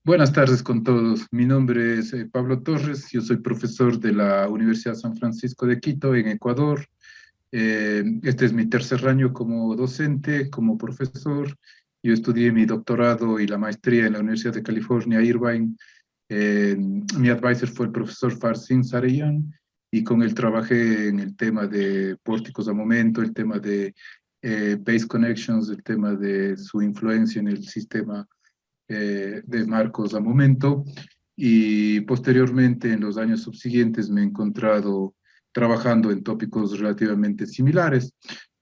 Buenas tardes con todos. Mi nombre es Pablo Torres. Yo soy profesor de la Universidad San Francisco de Quito, en Ecuador. Este es mi tercer año como docente, como profesor. Yo estudié mi doctorado y la maestría en la Universidad de California, Irvine. Mi advisor fue el profesor Farsin Sarayan y con él trabajé en el tema de pórticos a momento, el tema de base connections, el tema de su influencia en el sistema de marcos a momento, y posteriormente en los años subsiguientes me he encontrado trabajando en tópicos relativamente similares.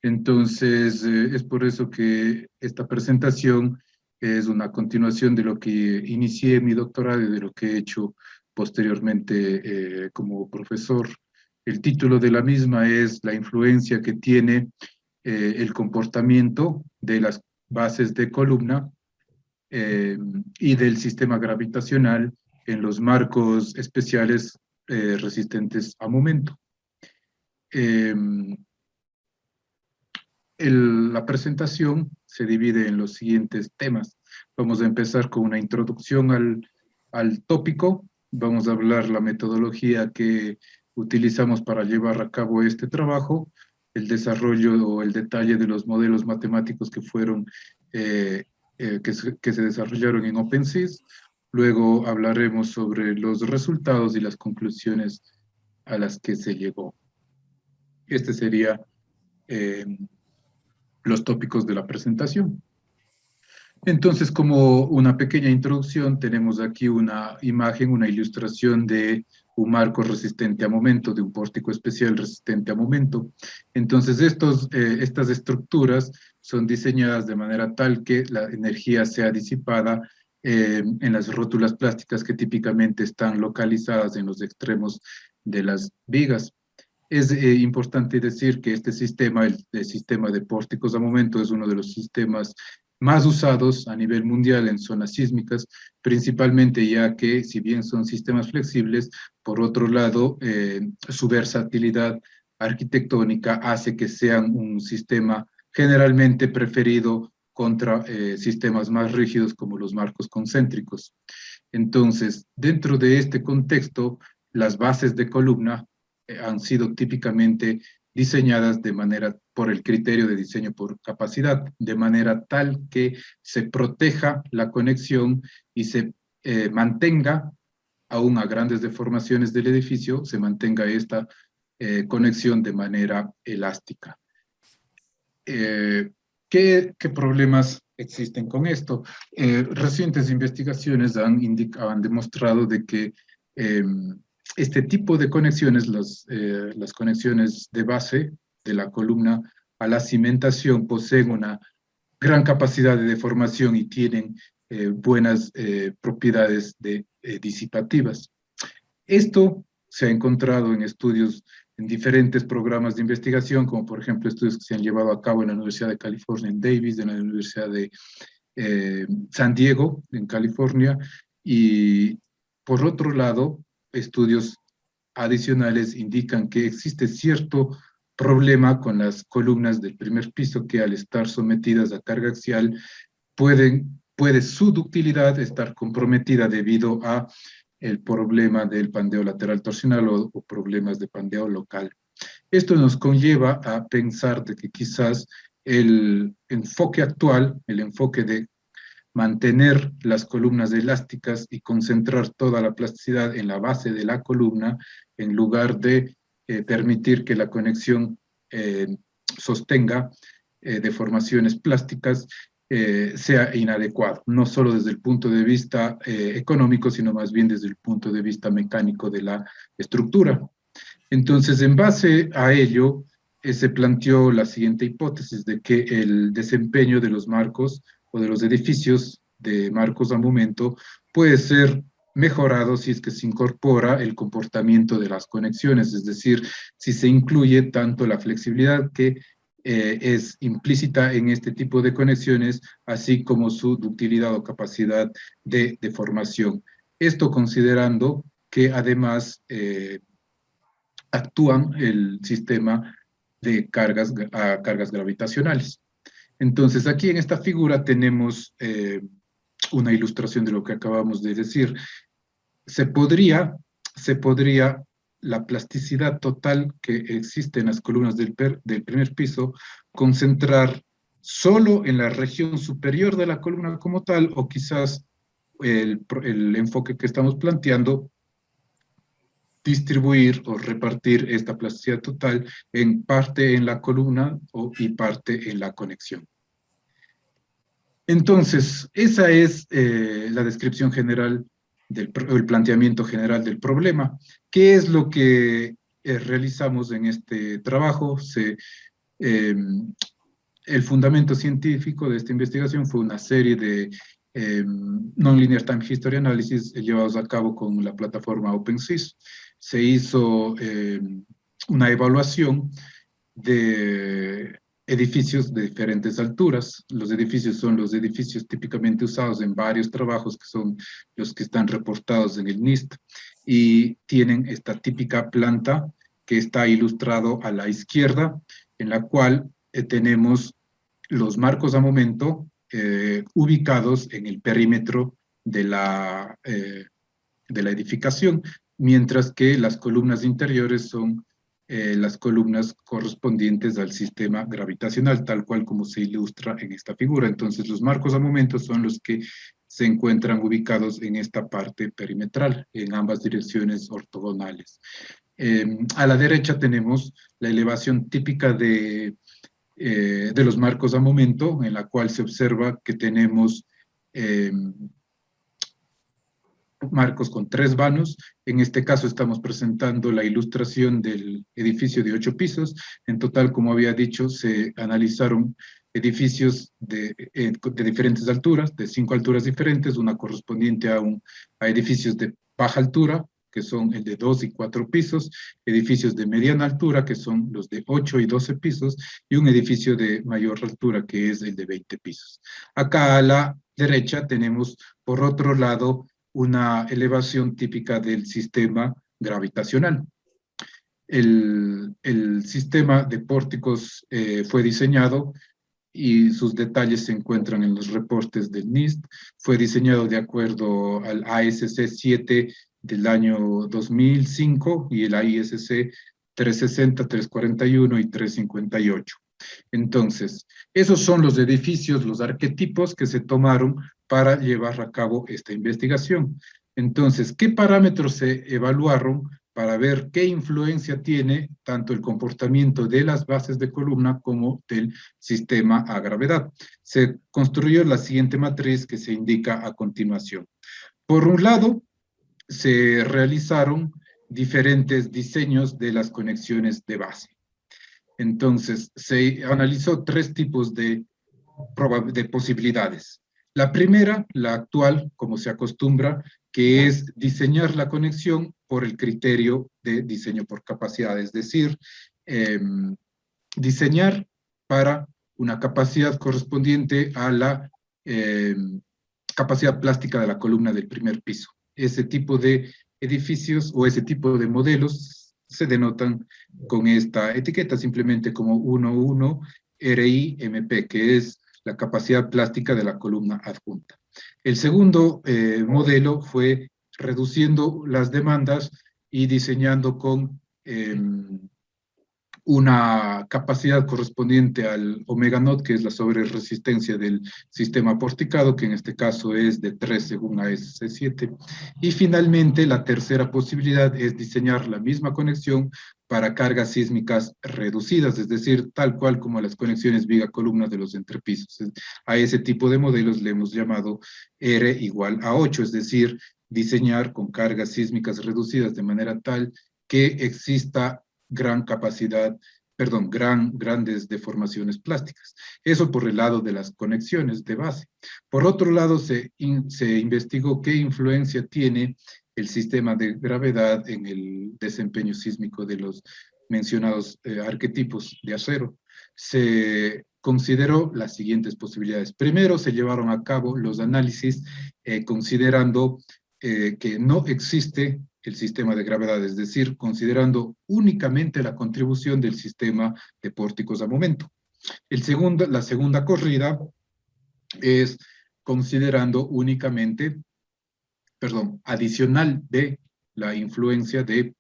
Entonces, es por eso que esta presentación es una continuación de lo que inicié mi doctorado y de lo que he hecho posteriormente como profesor. El título de la misma es La influencia que tiene el comportamiento de las bases de columna eh, y del sistema gravitacional en los marcos especiales resistentes a momento. Eh, la presentación se divide en los siguientes temas. Vamos a empezar con una introducción al tópico. Vamos a hablar la metodología que utilizamos para llevar a cabo este trabajo, el desarrollo o el detalle de los modelos matemáticos que fueron eh, que se desarrollaron en OpenSys. Luego hablaremos sobre los resultados y las conclusiones a las que se llegó. Este sería eh, los tópicos de la presentación. Entonces, como una pequeña introducción, tenemos aquí una imagen, una ilustración de un marco resistente a momento, de un pórtico especial resistente a momento. Entonces, estas estructuras son diseñadas de manera tal que la energía sea disipada en las rótulas plásticas que típicamente están localizadas en los extremos de las vigas. Es importante decir que este sistema, el sistema de pórticos a momento, es uno de los sistemas más usados a nivel mundial en zonas sísmicas, principalmente ya que, si bien son sistemas flexibles, por otro lado, su versatilidad arquitectónica hace que sean un sistema generalmente preferido contra sistemas más rígidos como los marcos concéntricos. Entonces, dentro de este contexto, las bases de columna han sido típicamente diseñadas de manera, por el criterio de diseño por capacidad, de manera tal que se proteja la conexión y se mantenga, aún a grandes deformaciones del edificio, se mantenga esta conexión de manera elástica. Eh, ¿Qué problemas existen con esto? Recientes investigaciones han demostrado de que eh, este tipo de conexiones, las conexiones de base de la columna a la cimentación, poseen una gran capacidad de deformación y tienen buenas propiedades disipativas. Esto se ha encontrado en estudios en diferentes programas de investigación, como por ejemplo estudios que se han llevado a cabo en la Universidad de California en Davis, en la Universidad de San Diego, en California, y por otro lado, estudios adicionales indican que existe cierto problema con las columnas del primer piso que al estar sometidas a carga axial puede su ductilidad estar comprometida debido a el problema del pandeo lateral torsional o problemas de pandeo local. Esto nos conlleva a pensar de que quizás el enfoque actual, el enfoque de mantener las columnas elásticas y concentrar toda la plasticidad en la base de la columna, en lugar de permitir que la conexión eh, sostenga deformaciones plásticas, sea inadecuado, no solo desde el punto de vista económico, sino más bien desde el punto de vista mecánico de la estructura. Entonces, en base a ello, se planteó la siguiente hipótesis de que el desempeño de los marcos o de los edificios de marcos a momento puede ser mejorado si es que se incorpora el comportamiento de las conexiones, es decir, si se incluye tanto la flexibilidad que es implícita en este tipo de conexiones, así como su ductilidad o capacidad de deformación. Esto considerando que además actúan el sistema de cargas gravitacionales. Entonces, aquí en esta figura tenemos una ilustración de lo que acabamos de decir. Se podría, la plasticidad total que existe en las columnas del primer piso, concentrar solo en la región superior de la columna como tal, o quizás el enfoque que estamos planteando, distribuir o repartir esta plasticidad total en parte en la columna y parte en la conexión. Entonces, esa es la descripción general el planteamiento general del problema. ¿Qué es lo que realizamos en este trabajo? El fundamento científico de esta investigación fue una serie de Non-Linear Time History Analysis llevados a cabo con la plataforma OpenSys. Se hizo una evaluación de edificios de diferentes alturas. Los edificios son los edificios típicamente usados en varios trabajos, que son los que están reportados en el NIST, y tienen esta típica planta que está ilustrado a la izquierda, en la cual tenemos los marcos a momento ubicados en el perímetro de la edificación, mientras que las columnas interiores son las columnas correspondientes al sistema gravitacional, tal cual como se ilustra en esta figura. Entonces, los marcos a momento son los que se encuentran ubicados en esta parte perimetral, en ambas direcciones ortogonales. A la derecha tenemos la elevación típica de los marcos a momento, en la cual se observa que tenemos marcos con 3 vanos. En este caso estamos presentando la ilustración del edificio de 8 pisos. En total, como había dicho, se analizaron edificios de diferentes alturas, de 5 alturas diferentes, una correspondiente a edificios de baja altura, que son el de 2 y 4 pisos, edificios de mediana altura, que son los de 8 y 12 pisos, y un edificio de mayor altura, que es el de 20 pisos. Acá a la derecha tenemos, por otro lado, una elevación típica del sistema gravitacional. El sistema de pórticos fue diseñado y sus detalles se encuentran en los reportes del NIST. Fue diseñado de acuerdo al ASC 7 del año 2005 y el AISC 360, 341 y 358. Entonces, esos son los edificios, los arquetipos que se tomaron para llevar a cabo esta investigación. Entonces, ¿qué parámetros se evaluaron para ver qué influencia tiene tanto el comportamiento de las bases de columna como del sistema a gravedad? Se construyó la siguiente matriz que se indica a continuación. Por un lado, se realizaron diferentes diseños de las conexiones de base. Entonces, se analizó 3 tipos de posibilidades. La primera, la actual, como se acostumbra, que es diseñar la conexión por el criterio de diseño por capacidad, es decir, diseñar para una capacidad correspondiente a la capacidad plástica de la columna del primer piso. Ese tipo de edificios o ese tipo de modelos se denotan con esta etiqueta simplemente como 11 RIMP, que es la capacidad plástica de la columna adjunta. El segundo modelo fue reduciendo las demandas y diseñando con una capacidad correspondiente al omega naught, que es la sobreresistencia del sistema porticado, que en este caso es de 3 según ASC7. Y finalmente, la tercera posibilidad es diseñar la misma conexión para cargas sísmicas reducidas, es decir, tal cual como las conexiones viga-columna de los entrepisos. A ese tipo de modelos le hemos llamado R igual a 8, es decir, diseñar con cargas sísmicas reducidas de manera tal que exista grandes deformaciones plásticas. Eso por el lado de las conexiones de base. Por otro lado, se investigó qué influencia tiene el sistema de gravedad en el desempeño sísmico de los mencionados arquetipos de acero. Se consideró las siguientes posibilidades. Primero, se llevaron a cabo los análisis considerando que no existe el sistema de gravedad, es decir, considerando únicamente la contribución del sistema de pórticos a momento. La segunda corrida es considerando únicamente, perdón, adicional de la influencia de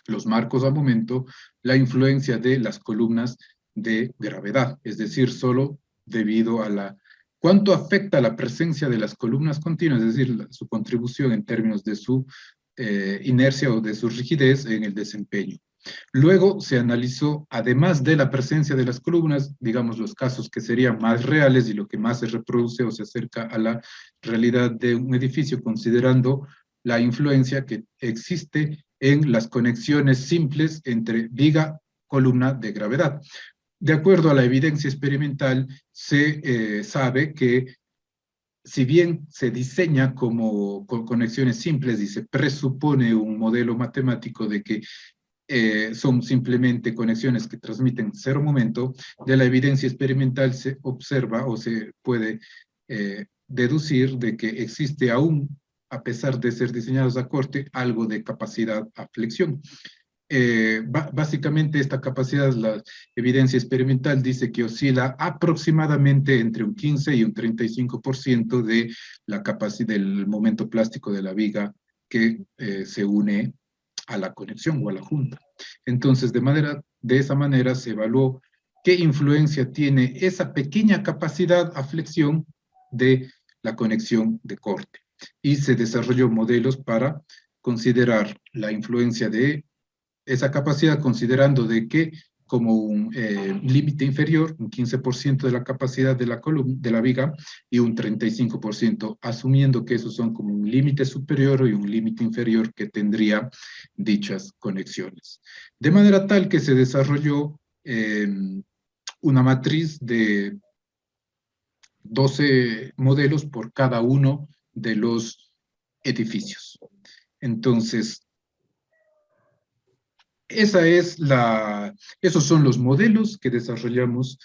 los marcos a momento, la influencia de las columnas de gravedad, es decir, solo debido a la... ¿Cuánto afecta la presencia de las columnas continuas? Es decir, su contribución en términos de su inercia o de su rigidez en el desempeño. Luego se analizó, además de la presencia de las columnas, digamos los casos que serían más reales y lo que más se reproduce o se acerca a la realidad de un edificio, considerando la influencia que existe en las conexiones simples entre viga, columna de gravedad. De acuerdo a la evidencia experimental, se sabe que si bien se diseña como con conexiones simples y se presupone un modelo matemático de que son simplemente conexiones que transmiten cero momento, de la evidencia experimental se observa o se puede deducir de que existe aún, a pesar de ser diseñados a corte, algo de capacidad a flexión. Básicamente esta capacidad, la evidencia experimental dice que oscila aproximadamente entre un 15 y un 35% de la capacidad del momento plástico de la viga que se une a la conexión o a la junta. Entonces, de esa manera se evaluó qué influencia tiene esa pequeña capacidad a flexión de la conexión de corte. Y se desarrolló modelos para considerar la influencia de esa capacidad, considerando de que como un límite inferior, un 15% de la capacidad de la columna, de la viga, y un 35%, asumiendo que esos son como un límite superior y un límite inferior que tendría dichas conexiones. De manera tal que se desarrolló una matriz de 12 modelos por cada uno de los edificios. Entonces, esos son los modelos que desarrollamos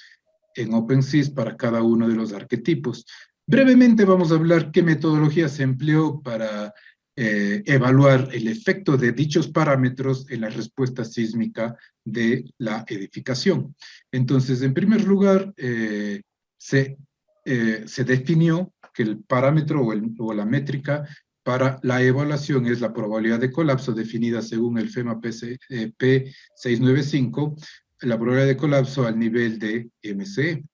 en OpenSys para cada uno de los arquetipos. Brevemente vamos a hablar qué metodología se empleó para evaluar el efecto de dichos parámetros en la respuesta sísmica de la edificación. Entonces, en primer lugar, se definió que el parámetro o la métrica para la evaluación es la probabilidad de colapso definida según el FEMA P695, la probabilidad de colapso al nivel de MCE.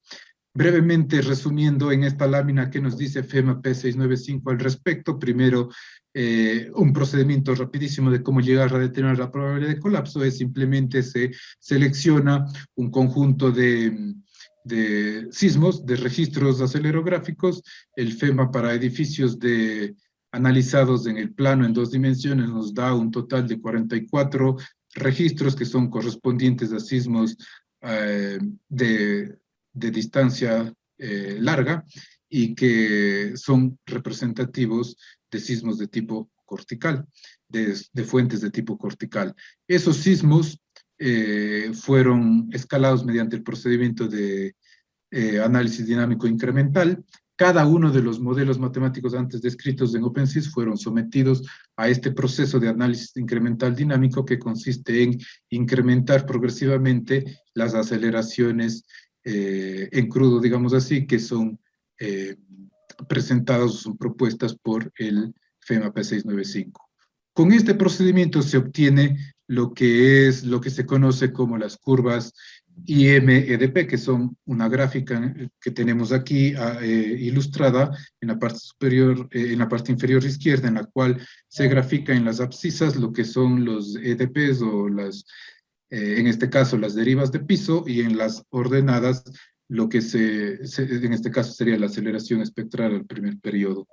Brevemente resumiendo en esta lámina que nos dice FEMA P695 al respecto, primero un procedimiento rapidísimo de cómo llegar a determinar la probabilidad de colapso es simplemente se selecciona un conjunto de sismos, de registros acelerográficos, el FEMA para edificios analizados en el plano en 2 dimensiones nos da un total de 44 registros que son correspondientes a sismos de distancia larga y que son representativos de sismos de tipo cortical, de fuentes de tipo cortical. Esos sismos fueron escalados mediante el procedimiento de análisis dinámico incremental. Cada uno de los modelos matemáticos antes descritos en OpenSys fueron sometidos a este proceso de análisis incremental dinámico que consiste en incrementar progresivamente las aceleraciones en crudo, digamos así, que son presentadas o son propuestas por el FEMA P695. Con este procedimiento se obtiene lo que se conoce como las curvas IM-EDP, que son una gráfica que tenemos aquí ilustrada en la parte superior, en la parte inferior izquierda, en la cual se grafica en las abscisas lo que son los EDPs o en este caso las derivas de piso, y en las ordenadas lo que en este caso sería la aceleración espectral al primer periodo.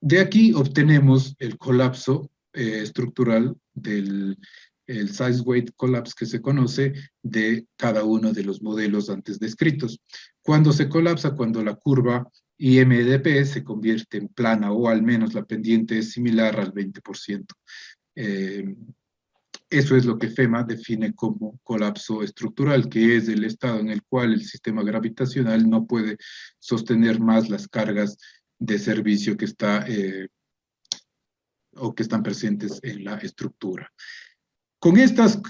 De aquí obtenemos el colapso estructural del size weight collapse que se conoce de cada uno de los modelos antes descritos. Cuando se colapsa, cuando la curva IMDP se convierte en plana o al menos la pendiente es similar al 20%. Eso es lo que FEMA define como colapso estructural, que es el estado en el cual el sistema gravitacional no puede sostener más las cargas de servicio que están presentes en la estructura. Con estas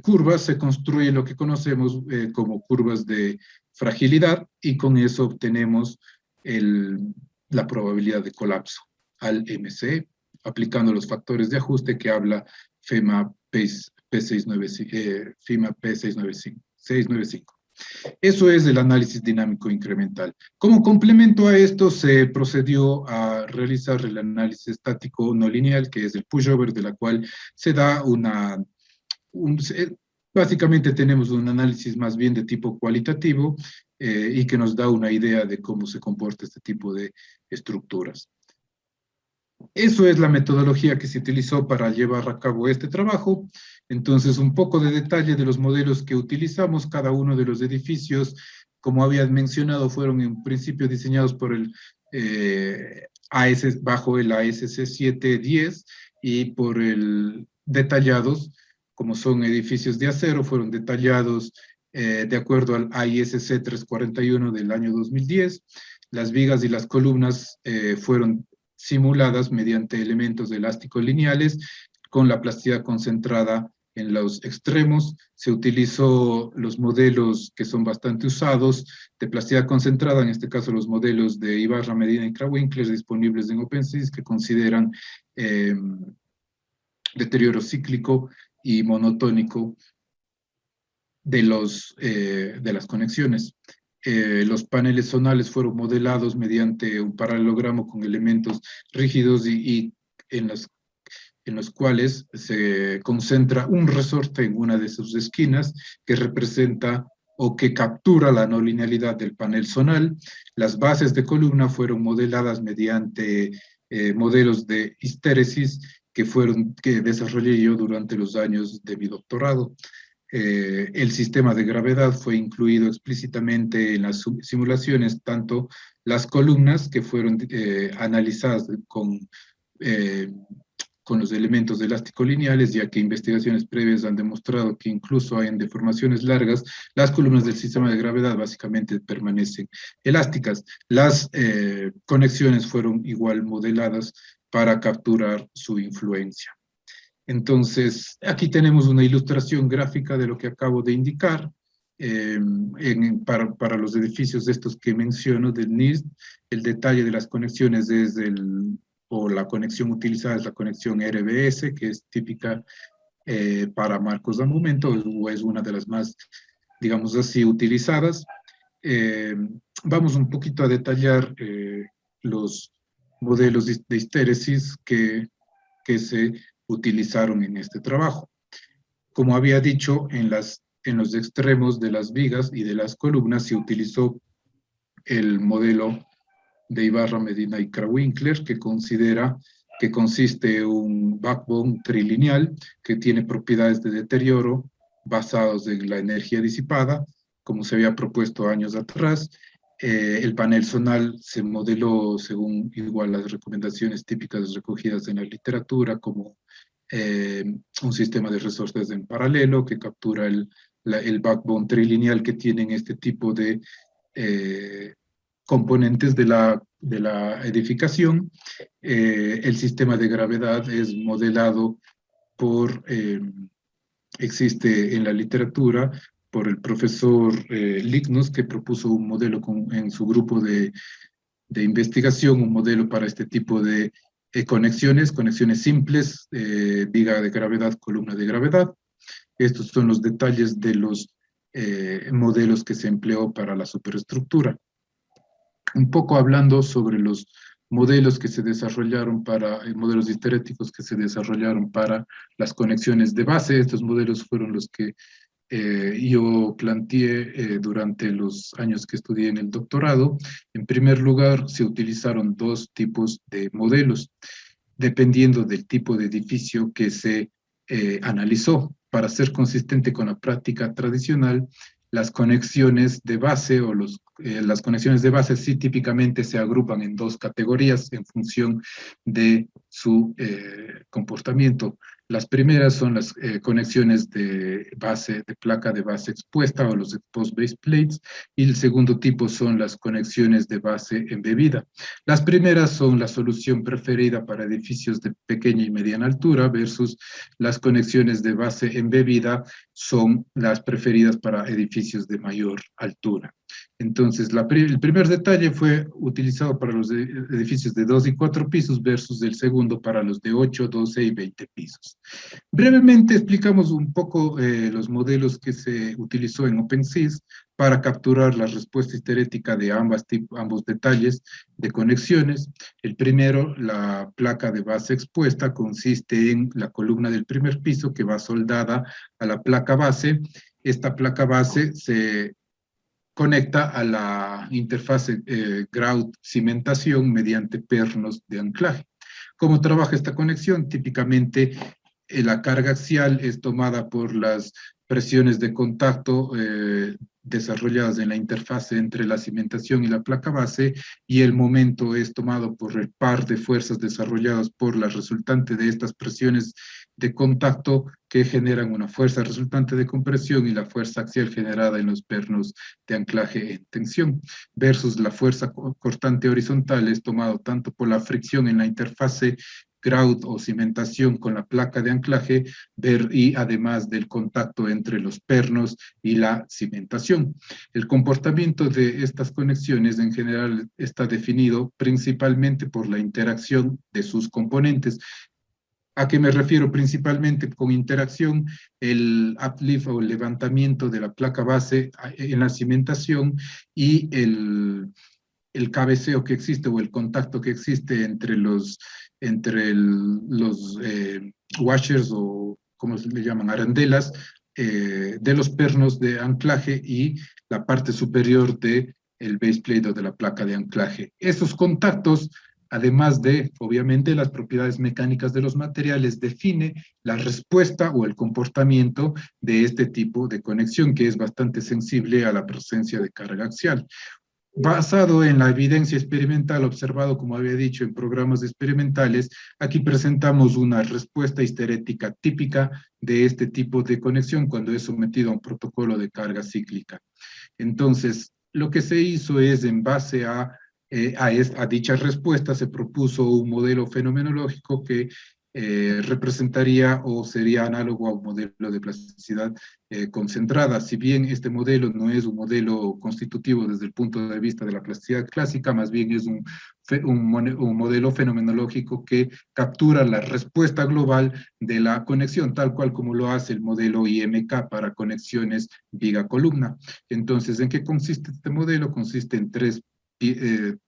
curvas se construye lo que conocemos como curvas de fragilidad, y con eso obtenemos la probabilidad de colapso al MC, aplicando los factores de ajuste que habla FEMA P695. FEMA P695. Eso es el análisis dinámico incremental. Como complemento a esto, se procedió a realizar el análisis estático no lineal, que es el pushover, de la cual se da básicamente tenemos un análisis más bien de tipo cualitativo y que nos da una idea de cómo se comporta este tipo de estructuras. Eso es la metodología que se utilizó para llevar a cabo este trabajo. Entonces, un poco de detalle de los modelos que utilizamos. Cada uno de los edificios, como había mencionado, fueron en principio diseñados por el bajo el ASC 710 y por el detallados, como son edificios de acero, fueron detallados de acuerdo al AISC 341 del año 2010. Las vigas y las columnas fueron simuladas mediante elementos elásticos lineales con la plasticidad concentrada en los extremos. Se utilizó los modelos que son bastante usados de plasticidad concentrada, en este caso los modelos de Ibarra, Medina y Krawinkel disponibles en OpenSys, que consideran deterioro cíclico y monotónico de las conexiones. Los paneles zonales fueron modelados mediante un paralelogramo con elementos rígidos y en los cuales se concentra un resorte en una de sus esquinas que representa o que captura la no linealidad del panel zonal. Las bases de columna fueron modeladas mediante modelos de histéresis que desarrollé yo durante los años de mi doctorado. El sistema de gravedad fue incluido explícitamente en las simulaciones, tanto las columnas que fueron analizadas con los elementos elásticos lineales, ya que investigaciones previas han demostrado que incluso en deformaciones largas, las columnas del sistema de gravedad básicamente permanecen elásticas. Las conexiones fueron igual modeladas para capturar su influencia. Entonces, aquí tenemos una ilustración gráfica de lo que acabo de indicar. Para los edificios estos que menciono del NIST, el detalle de las conexiones o la conexión utilizada es la conexión RBS, que es típica para marcos de momento, o es una de las más, digamos así, utilizadas. Vamos un poquito a detallar los modelos de histéresis que se utilizaron en este trabajo. Como había dicho, en los extremos de las vigas y de las columnas se utilizó el modelo de Ibarra, Medina y Krawinkel, que consiste un backbone trilineal que tiene propiedades de deterioro basados en la energía disipada, como se había propuesto años atrás. El panel zonal se modeló según igual las recomendaciones típicas recogidas en la literatura, como un sistema de resortes en paralelo que captura el backbone trilineal que tienen este tipo de componentes de la edificación. El sistema de gravedad es modelado existe en la literatura por el profesor Lignus, que propuso un modelo en su grupo de investigación, un modelo para este tipo de conexiones simples, viga de gravedad, columna de gravedad. Estos son los detalles de los modelos que se empleó para la superestructura. Un poco hablando sobre los modelos que se desarrollaron modelos histeréticos que se desarrollaron para las conexiones de base. Estos modelos fueron los que yo planteé durante los años que estudié en el doctorado. En primer lugar, se utilizaron dos tipos de modelos, dependiendo del tipo de edificio que se analizó. Para ser consistente con la práctica tradicional, las conexiones de base las conexiones de base sí típicamente se agrupan en dos categorías en función de su comportamiento. Las primeras son las conexiones de placa de base expuesta o los exposed base plates, y el segundo tipo son las conexiones de base embebida. Las primeras son la solución preferida para edificios de pequeña y mediana altura versus las conexiones de base embebida son las preferidas para edificios de mayor altura. Entonces, el primer detalle fue utilizado para los edificios de 2 y 4 pisos versus el segundo para los de 8, 12 y 20 pisos. Brevemente explicamos un poco los modelos que se utilizó en OpenSys para capturar la respuesta histerética de ambos detalles de conexiones. El primero, la placa de base expuesta, consiste en la columna del primer piso que va soldada a la placa base. Esta placa base se conecta a la interfase grout cimentación mediante pernos de anclaje. ¿Cómo trabaja esta conexión? Típicamente la carga axial es tomada por las presiones de contacto desarrolladas en la interfase entre la cimentación y la placa base, y el momento es tomado por el par de fuerzas desarrolladas por la resultante de estas presiones de contacto que generan una fuerza resultante de compresión y la fuerza axial generada en los pernos de anclaje en tensión, versus la fuerza cortante horizontal es tomado tanto por la fricción en la interfase grout o cimentación con la placa de anclaje y además del contacto entre los pernos y la cimentación. El comportamiento de estas conexiones en general está definido principalmente por la interacción de sus componentes. ¿A qué me refiero principalmente con interacción? El uplift o el levantamiento de la placa base en la cimentación y el cabeceo que existe o el contacto que existe entre los washers o como se le llaman, arandelas, de los pernos de anclaje y la parte superior del base plate o de la placa de anclaje. Esos contactos, además de, obviamente, las propiedades mecánicas de los materiales, define la respuesta o el comportamiento de este tipo de conexión, que es bastante sensible a la presencia de carga axial. Basado en la evidencia experimental observado, como había dicho, en programas experimentales, aquí presentamos una respuesta histerética típica de este tipo de conexión cuando es sometido a un protocolo de carga cíclica. Entonces, lo que se hizo es, en base a dicha respuesta, se propuso un modelo fenomenológico que representaría o sería análogo a un modelo de plasticidad concentrada. Si bien este modelo no es un modelo constitutivo desde el punto de vista de la plasticidad clásica, más bien es un modelo fenomenológico que captura la respuesta global de la conexión, tal cual como lo hace el modelo IMK para conexiones viga-columna. Entonces, ¿en qué consiste este modelo? Consiste en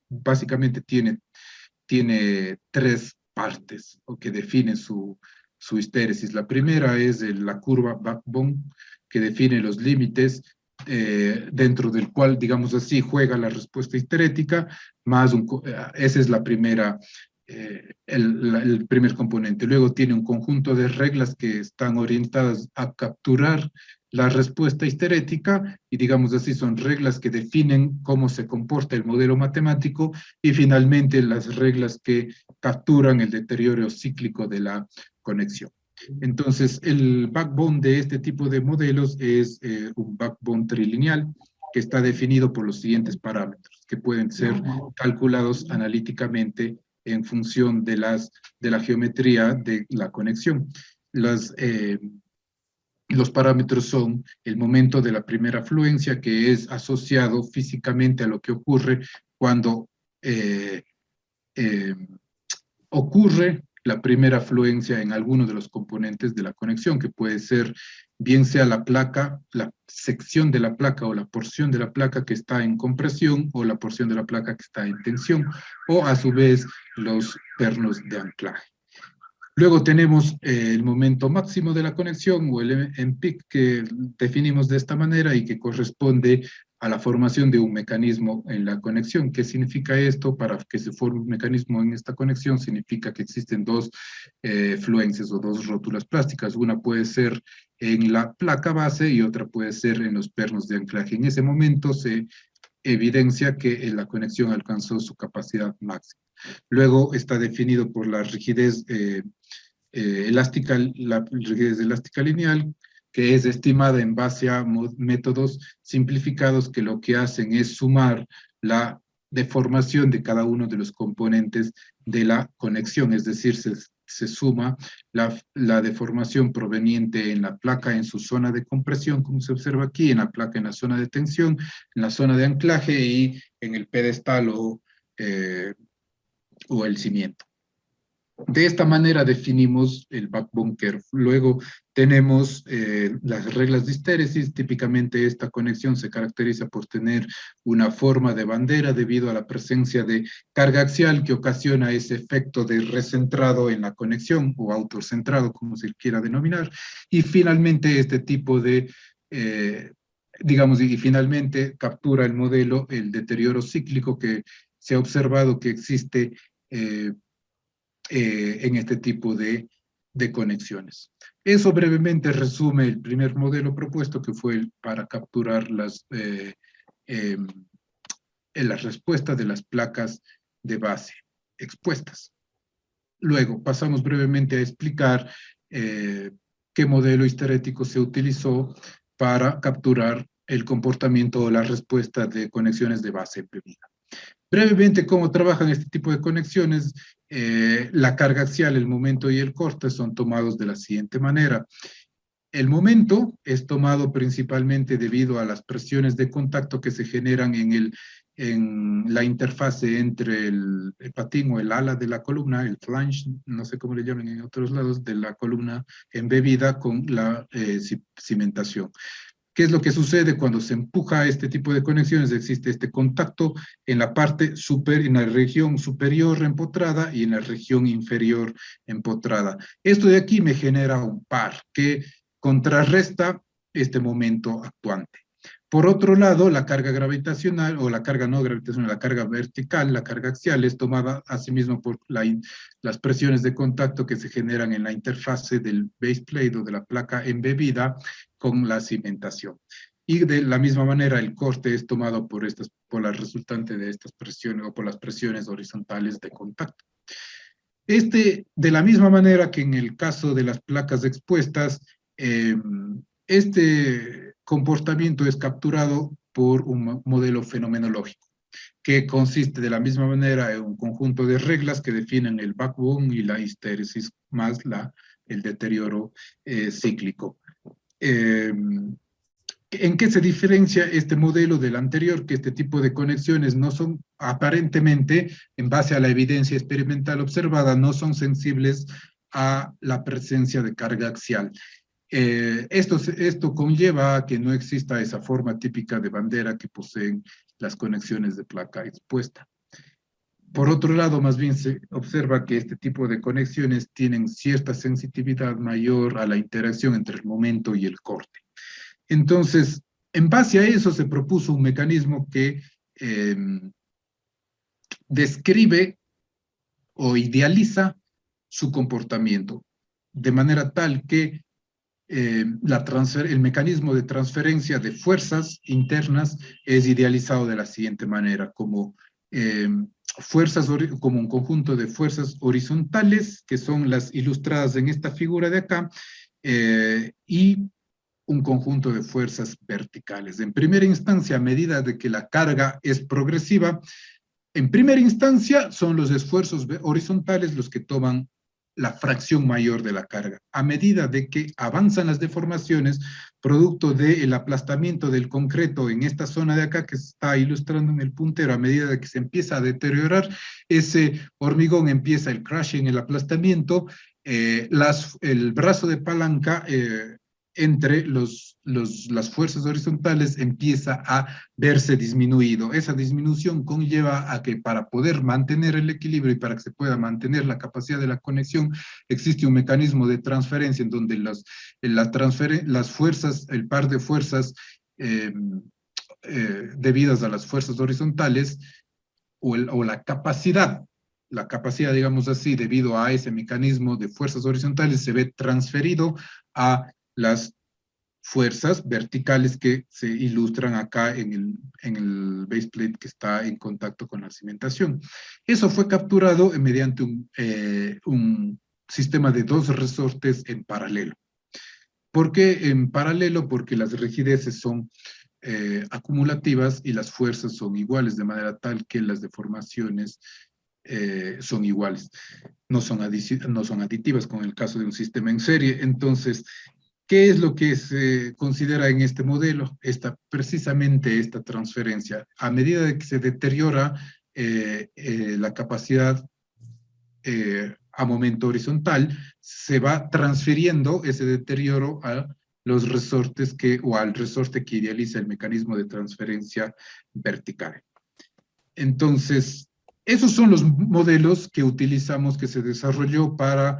básicamente tiene tres partes o que definen su histéresis. La primera es la curva backbone, que define los límites dentro del cual, digamos así, juega la respuesta histerética, esa es la primera, el primer componente. Luego tiene un conjunto de reglas que están orientadas a capturar la respuesta histerética, y digamos así, son reglas que definen cómo se comporta el modelo matemático, y finalmente las reglas que capturan el deterioro cíclico de la conexión. Entonces, el backbone de este tipo de modelos es un backbone trilineal que está definido por los siguientes parámetros, que pueden ser calculados analíticamente en función de la geometría de la conexión. Los parámetros son el momento de la primera fluencia, que es asociado físicamente a lo que ocurre cuando ocurre la primera fluencia en alguno de los componentes de la conexión, que puede ser bien sea la placa, la sección de la placa o la porción de la placa que está en compresión, o la porción de la placa que está en tensión, o a su vez los pernos de anclaje. Luego tenemos el momento máximo de la conexión, o el MPIC, que definimos de esta manera y que corresponde a la formación de un mecanismo en la conexión. ¿Qué significa esto? Para que se forme un mecanismo en esta conexión, significa que existen dos fluencias o dos rótulas plásticas. Una puede ser en la placa base y otra puede ser en los pernos de anclaje. En ese momento se evidencia que la conexión alcanzó su capacidad máxima. Luego está definido por la rigidez elástica lineal, que es estimada en base a métodos simplificados que lo que hacen es sumar la deformación de cada uno de los componentes de la conexión, es decir, se se suma la deformación proveniente en la placa en su zona de compresión, como se observa aquí, en la placa en la zona de tensión, en la zona de anclaje y en el pedestal o el cimiento. De esta manera definimos el backbone curve. Luego tenemos las reglas de histéresis. Típicamente esta conexión se caracteriza por tener una forma de bandera debido a la presencia de carga axial que ocasiona ese efecto de recentrado en la conexión o autocentrado, como se quiera denominar. Y finalmente este tipo de, digamos, y finalmente captura el modelo el deterioro cíclico que se ha observado que existe en este tipo de conexiones. Eso brevemente resume el primer modelo propuesto, que fue para capturar las respuestas de las placas de base expuestas. Luego pasamos brevemente a explicar qué modelo histerético se utilizó para capturar el comportamiento o la respuesta de conexiones de base embebida. Brevemente, cómo trabajan este tipo de conexiones. La carga axial, el momento y el corte son tomados de la siguiente manera. El momento es tomado principalmente debido a las presiones de contacto que se generan en la interfase entre el patín o el ala de la columna, el flange, no sé cómo le llaman en otros lados, de la columna embebida con la cimentación. ¿Qué es lo que sucede cuando se empuja este tipo de conexiones? Existe este contacto en la parte en la región superior empotrada y en la región inferior empotrada. Esto de aquí me genera un par que contrarresta este momento actuante. Por otro lado, la carga gravitacional o la carga no gravitacional, la carga vertical, la carga axial es tomada asimismo por las presiones de contacto que se generan en la interfase del base plate o de la placa embebida con la cimentación. Y de la misma manera el corte es tomado por la resultante de estas presiones o por las presiones horizontales de contacto. De la misma manera que en el caso de las placas expuestas, este comportamiento es capturado por un modelo fenomenológico, que consiste de la misma manera en un conjunto de reglas que definen el backbone y la histéresis más el deterioro cíclico. ¿En qué se diferencia este modelo del anterior? Que este tipo de conexiones no son aparentemente, en base a la evidencia experimental observada, no son sensibles a la presencia de carga axial. Esto conlleva a que no exista esa forma típica de bandera que poseen las conexiones de placa expuesta. Por otro lado, más bien se observa que este tipo de conexiones tienen cierta sensitividad mayor a la interacción entre el momento y el corte. Entonces, en base a eso se propuso un mecanismo que describe o idealiza su comportamiento, de manera tal que el mecanismo de transferencia de fuerzas internas es idealizado de la siguiente manera, como un conjunto de fuerzas horizontales, que son las ilustradas en esta figura de acá, y un conjunto de fuerzas verticales. En primera instancia, a medida de que la carga es progresiva, en primera instancia son los esfuerzos horizontales los que toman la fracción mayor de la carga. A medida de que avanzan las deformaciones, producto del aplastamiento del concreto en esta zona de acá que se está ilustrando en el puntero, a medida de que se empieza a deteriorar, ese hormigón empieza el crashing, el aplastamiento, el brazo de palanca entre las fuerzas horizontales empieza a verse disminuido. Esa disminución conlleva a que para poder mantener el equilibrio y para que se pueda mantener la capacidad de la conexión, existe un mecanismo de transferencia en donde las fuerzas, el par de fuerzas debidas a las fuerzas horizontales o la capacidad, digamos así, debido a ese mecanismo de fuerzas horizontales, se ve transferido a las fuerzas verticales que se ilustran acá en el base plate que está en contacto con la cimentación. Eso fue capturado mediante un sistema de dos resortes en paralelo. ¿Por qué en paralelo? Porque las rigideces son acumulativas y las fuerzas son iguales, de manera tal que las deformaciones son iguales, no son aditivas con el caso de un sistema en serie. Entonces, ¿qué es lo que se considera en este modelo? Precisamente esta transferencia. A medida de que se deteriora la capacidad a momento horizontal, se va transfiriendo ese deterioro a los resortes o al resorte que idealiza el mecanismo de transferencia vertical. Entonces, esos son los modelos que utilizamos, que se desarrolló para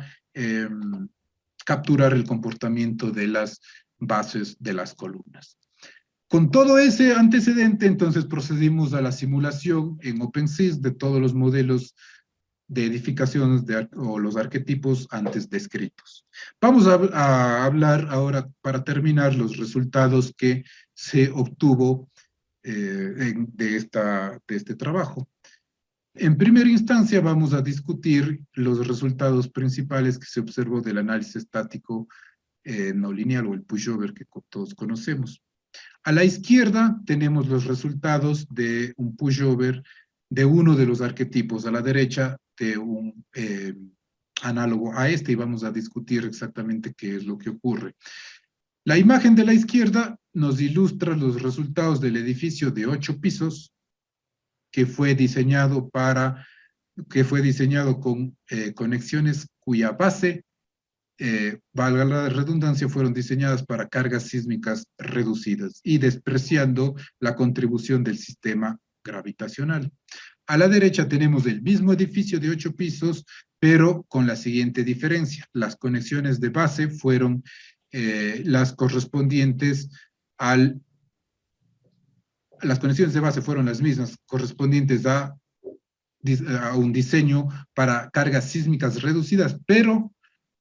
capturar el comportamiento de las bases de las columnas. Con todo ese antecedente, entonces procedimos a la simulación en OpenSys de todos los modelos de edificaciones o los arquetipos antes descritos. Vamos a hablar ahora, para terminar, los resultados que se obtuvo de este trabajo. En primera instancia vamos a discutir los resultados principales que se observó del análisis estático no lineal o el pushover que todos conocemos. A la izquierda tenemos los resultados de un pushover de uno de los arquetipos, a la derecha de un análogo a este, y vamos a discutir exactamente qué es lo que ocurre. La imagen de la izquierda nos ilustra los resultados del edificio de 8 pisos que fue diseñado con conexiones cuya base, valga la redundancia, fueron diseñadas para cargas sísmicas reducidas y despreciando la contribución del sistema gravitacional. A la derecha tenemos el mismo edificio de 8 pisos, pero con la siguiente diferencia. Las conexiones de base fueron las correspondientes las conexiones de base fueron las mismas, correspondientes a un diseño para cargas sísmicas reducidas, pero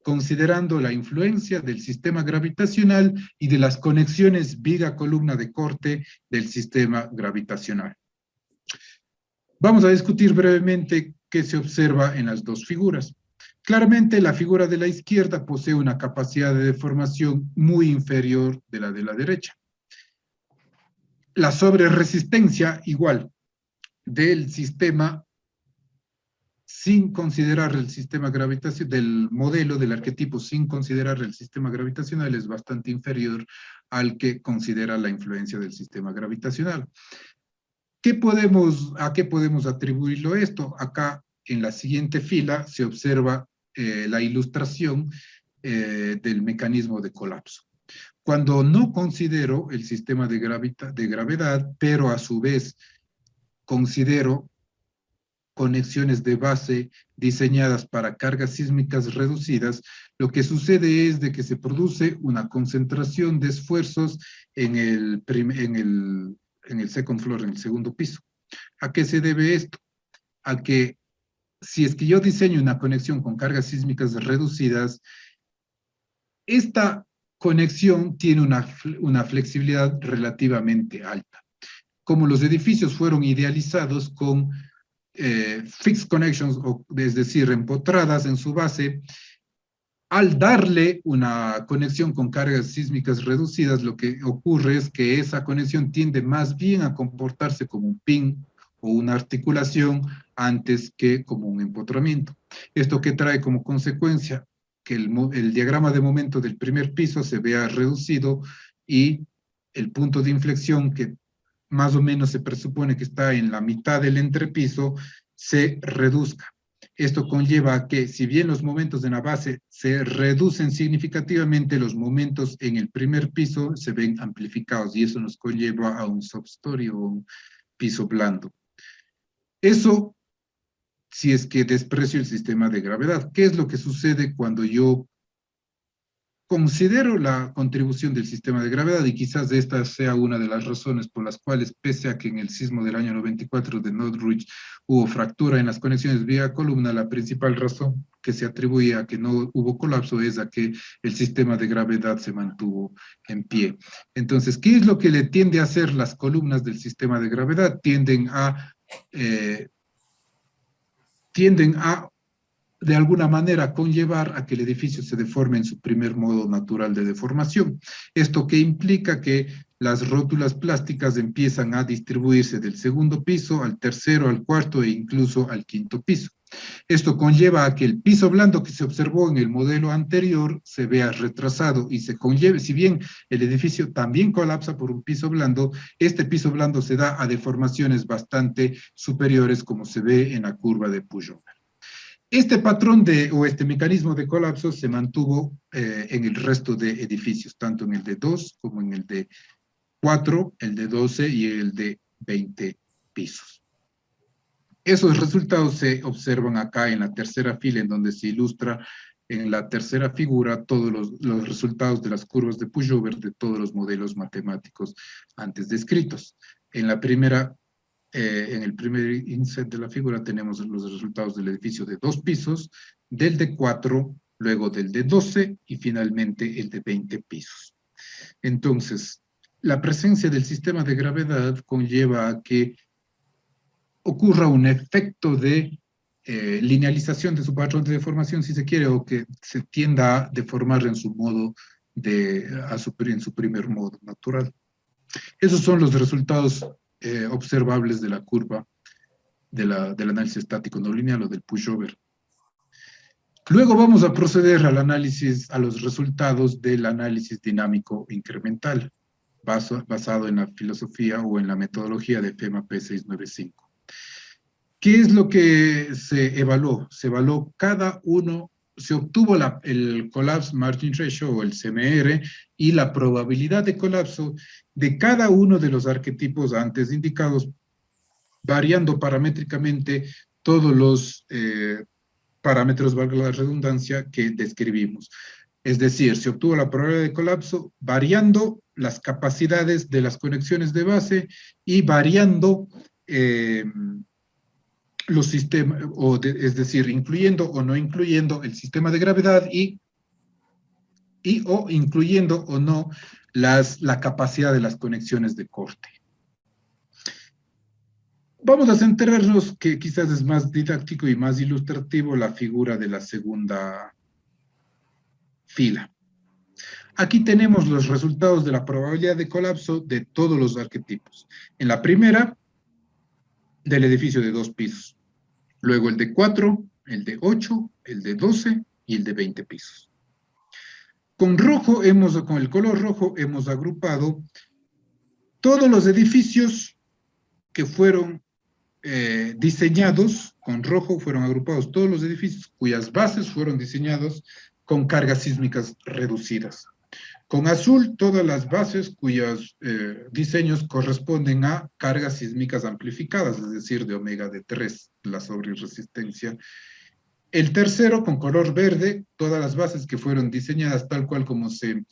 considerando la influencia del sistema gravitacional y de las conexiones viga-columna de corte del sistema gravitacional. Vamos a discutir brevemente qué se observa en las dos figuras. Claramente, la figura de la izquierda posee una capacidad de deformación muy inferior de la derecha. La sobreresistencia, igual, del sistema, sin considerar el sistema gravitacional, del modelo del arquetipo, sin considerar el sistema gravitacional, es bastante inferior al que considera la influencia del sistema gravitacional. ¿A qué podemos atribuirlo esto? Acá, en la siguiente fila, se observa la ilustración del mecanismo de colapso. Cuando no considero el sistema de gravedad, pero a su vez considero conexiones de base diseñadas para cargas sísmicas reducidas, lo que sucede es de que se produce una concentración de esfuerzos en el second floor, en el segundo piso. ¿A qué se debe esto? A que si es que yo diseño una conexión con cargas sísmicas reducidas, esta conexión tiene una flexibilidad relativamente alta. Como los edificios fueron idealizados con fixed connections, es decir, empotradas en su base, al darle una conexión con cargas sísmicas reducidas, lo que ocurre es que esa conexión tiende más bien a comportarse como un pin o una articulación antes que como un empotramiento. Esto que trae como consecuencia que el diagrama de momento del primer piso se vea reducido y el punto de inflexión, que más o menos se presupone que está en la mitad del entrepiso, se reduzca. Esto conlleva a que, si bien los momentos de la base se reducen significativamente, los momentos en el primer piso se ven amplificados, y eso nos conlleva a un substory o un piso blando. Eso, si es que desprecio el sistema de gravedad. ¿Qué es lo que sucede cuando yo considero la contribución del sistema de gravedad? Y quizás esta sea una de las razones por las cuales, pese a que en el sismo del año 94 de Northridge hubo fractura en las conexiones vía columna, la principal razón que se atribuye a que no hubo colapso es a que el sistema de gravedad se mantuvo en pie. Entonces, ¿qué es lo que le tiende a hacer las columnas del sistema de gravedad? Tienden a de alguna manera conllevar a que el edificio se deforme en su primer modo natural de deformación. Esto que implica que las rótulas plásticas empiezan a distribuirse del segundo piso al tercero, al cuarto e incluso al quinto piso. Esto conlleva a que el piso blando que se observó en el modelo anterior se vea retrasado y se conlleve, si bien el edificio también colapsa por un piso blando, este piso blando se da a deformaciones bastante superiores como se ve en la curva de Pujol. Este patrón o este mecanismo de colapso se mantuvo en el resto de edificios, tanto en el de 2 como en el de 4, el de 12 y el de 20 pisos. Esos resultados se observan acá en la tercera fila, en donde se ilustra en la tercera figura todos los resultados de las curvas de Pujover de todos los modelos matemáticos antes descritos. En la primera en el primer inset de la figura tenemos los resultados del edificio de 2 pisos, del de 4, luego del de 12 y finalmente el de 20 pisos. Entonces, la presencia del sistema de gravedad conlleva a que ocurra un efecto de linealización de su patrón de deformación, si se quiere, o que se tienda a deformar en su modo en su primer modo natural. Esos son los resultados observables de la curva del análisis estático no lineal o del pushover. Luego vamos a proceder al análisis, a los resultados del análisis dinámico incremental, basado en la filosofía o en la metodología de FEMA P695. ¿Qué es lo que se evaluó? Se evaluó cada uno, se obtuvo el Collapse Margin Ratio o el CMR y la probabilidad de colapso de cada uno de los arquetipos antes indicados, variando paramétricamente todos los parámetros, valga la redundancia, que describimos. Es decir, se obtuvo la probabilidad de colapso variando las capacidades de las conexiones de base y variando los sistemas, es decir, incluyendo o no incluyendo el sistema de gravedad o incluyendo o no la capacidad de las conexiones de corte. Vamos a centrarnos, que quizás es más didáctico y más ilustrativo, la figura de la segunda fila. Aquí tenemos los resultados de la probabilidad de colapso de todos los arquetipos. En la primera, del edificio de 2 pisos. Luego el de 4, el de 8, el de 12 y el de 20 pisos. Con el color rojo hemos agrupado todos los edificios que fueron diseñados, con rojo fueron agrupados todos los edificios cuyas bases fueron diseñados con cargas sísmicas reducidas. Con azul, todas las bases cuyos diseños corresponden a cargas sísmicas amplificadas, es decir, de omega de 3, la sobreresistencia. El tercero, con color verde, todas las bases que fueron diseñadas tal cual como se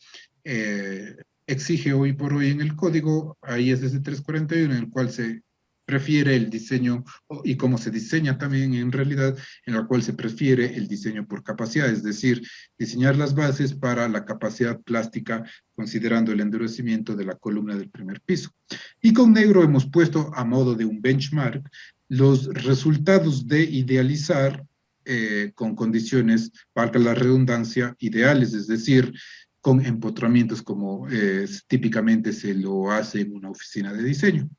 exige hoy por hoy en el código, ahí es ese 341, en el cual se prefiere el diseño, y como se diseña también en realidad, en la cual se prefiere el diseño por capacidad, es decir, diseñar las bases para la capacidad plástica, considerando el endurecimiento de la columna del primer piso. Y con negro hemos puesto a modo de un benchmark los resultados de idealizar con condiciones, valga la redundancia, ideales, es decir, con empotramientos como típicamente se lo hace en una oficina de diseño.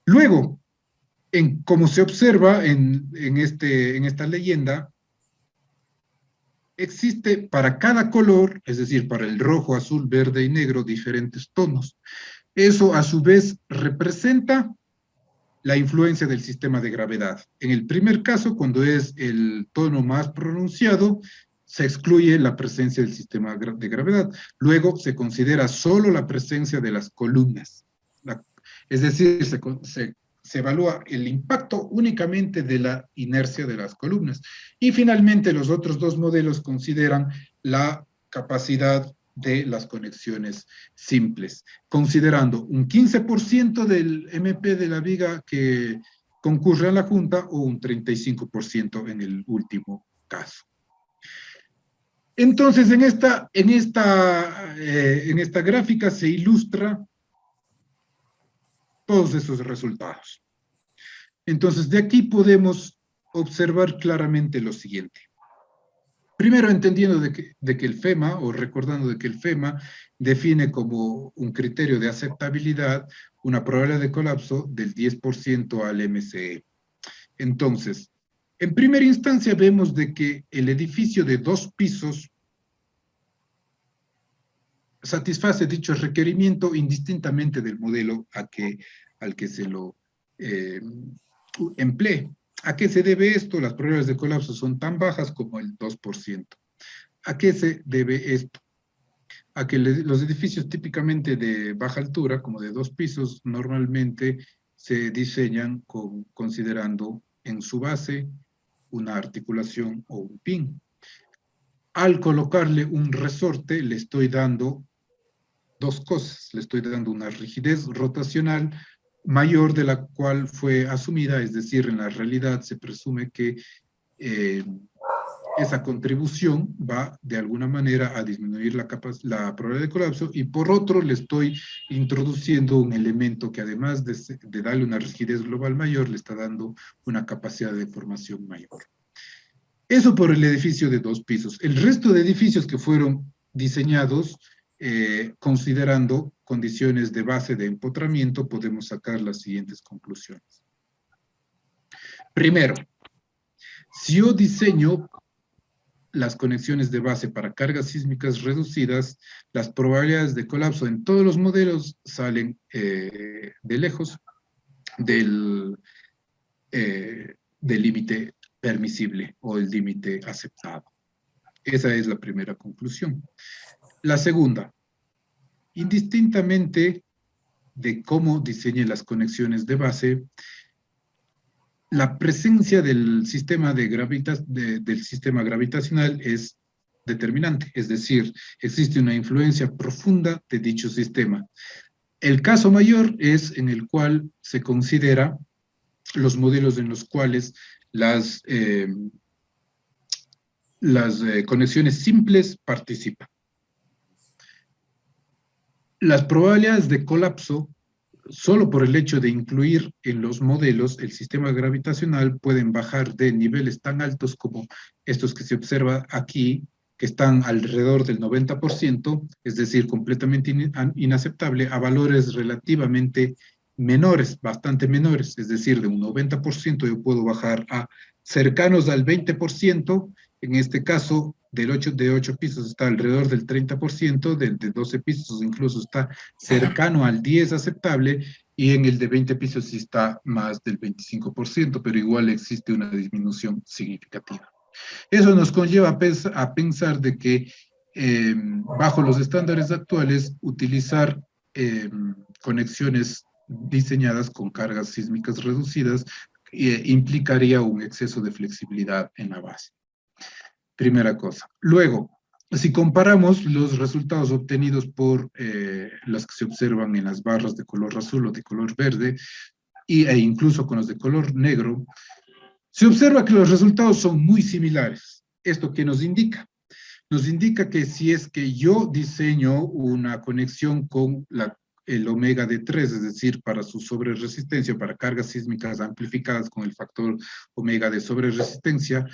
Luego, como se observa en esta leyenda, existe para cada color, es decir, para el rojo, azul, verde y negro, diferentes tonos. Eso a su vez representa la influencia del sistema de gravedad. En el primer caso, cuando es el tono más pronunciado, se excluye la presencia del sistema de gravedad. Luego se considera solo la presencia de las columnas. Es decir, se evalúa el impacto únicamente de la inercia de las columnas. Y finalmente, los otros dos modelos consideran la capacidad de las conexiones simples, considerando un 15% del MP de la viga que concurre a la junta o un 35% en el último caso. Entonces, en esta gráfica se ilustra todos esos resultados. Entonces, de aquí podemos observar claramente lo siguiente. Primero, entendiendo de que el FEMA, o recordando de que el FEMA define como un criterio de aceptabilidad una probabilidad de colapso del 10% al MCE. Entonces, en primera instancia vemos de que el edificio de 2 pisos satisface dicho requerimiento indistintamente del modelo al que se lo eh, emplee. ¿A qué se debe esto? Las probabilidades de colapso son tan bajas como el 2%. ¿A qué se debe esto? A que los edificios típicamente de baja altura, como de 2 pisos, normalmente se diseñan considerando en su base una articulación o un pin. Al colocarle un resorte, le estoy dando dos cosas. Le estoy dando una rigidez rotacional mayor de la cual fue asumida, es decir, en la realidad se presume que eh, esa contribución va de alguna manera a disminuir la probabilidad de colapso, y por otro le estoy introduciendo un elemento que además de darle una rigidez global mayor, le está dando una capacidad de deformación mayor. Eso por el edificio de 2 pisos. El resto de edificios que fueron diseñados considerando condiciones de base de empotramiento, podemos sacar las siguientes conclusiones. Primero, si yo diseño las conexiones de base para cargas sísmicas reducidas, las probabilidades de colapso en todos los modelos salen de lejos del límite permisible o el límite aceptado. Esa es la primera conclusión. La segunda, indistintamente de cómo diseñe las conexiones de base, la presencia del sistema, del sistema gravitacional es determinante, es decir, existe una influencia profunda de dicho sistema. El caso mayor es en el cual se considera los modelos en los cuales las conexiones simples participan. Las probabilidades de colapso, solo por el hecho de incluir en los modelos el sistema gravitacional, pueden bajar de niveles tan altos como estos que se observa aquí, que están alrededor del 90%, es decir, completamente inaceptable, a valores relativamente menores, bastante menores, es decir, de un 90% yo puedo bajar a cercanos al 20%, en este caso de 8 pisos está alrededor del 30%, de 12 pisos incluso está cercano al 10% aceptable, y en el de 20 pisos sí está más del 25%, pero igual existe una disminución significativa. Eso nos conlleva a pensar de que bajo los estándares actuales, utilizar conexiones diseñadas con cargas sísmicas reducidas implicaría un exceso de flexibilidad en la base. Primera cosa. Luego, si comparamos los resultados obtenidos por las que se observan en las barras de color azul o de color verde, e incluso con los de color negro, se observa que los resultados son muy similares. ¿Esto qué nos indica? Nos indica que si es que yo diseño una conexión con el omega de 3, es decir, para su sobreresistencia, para cargas sísmicas amplificadas con el factor omega de sobreresistencia,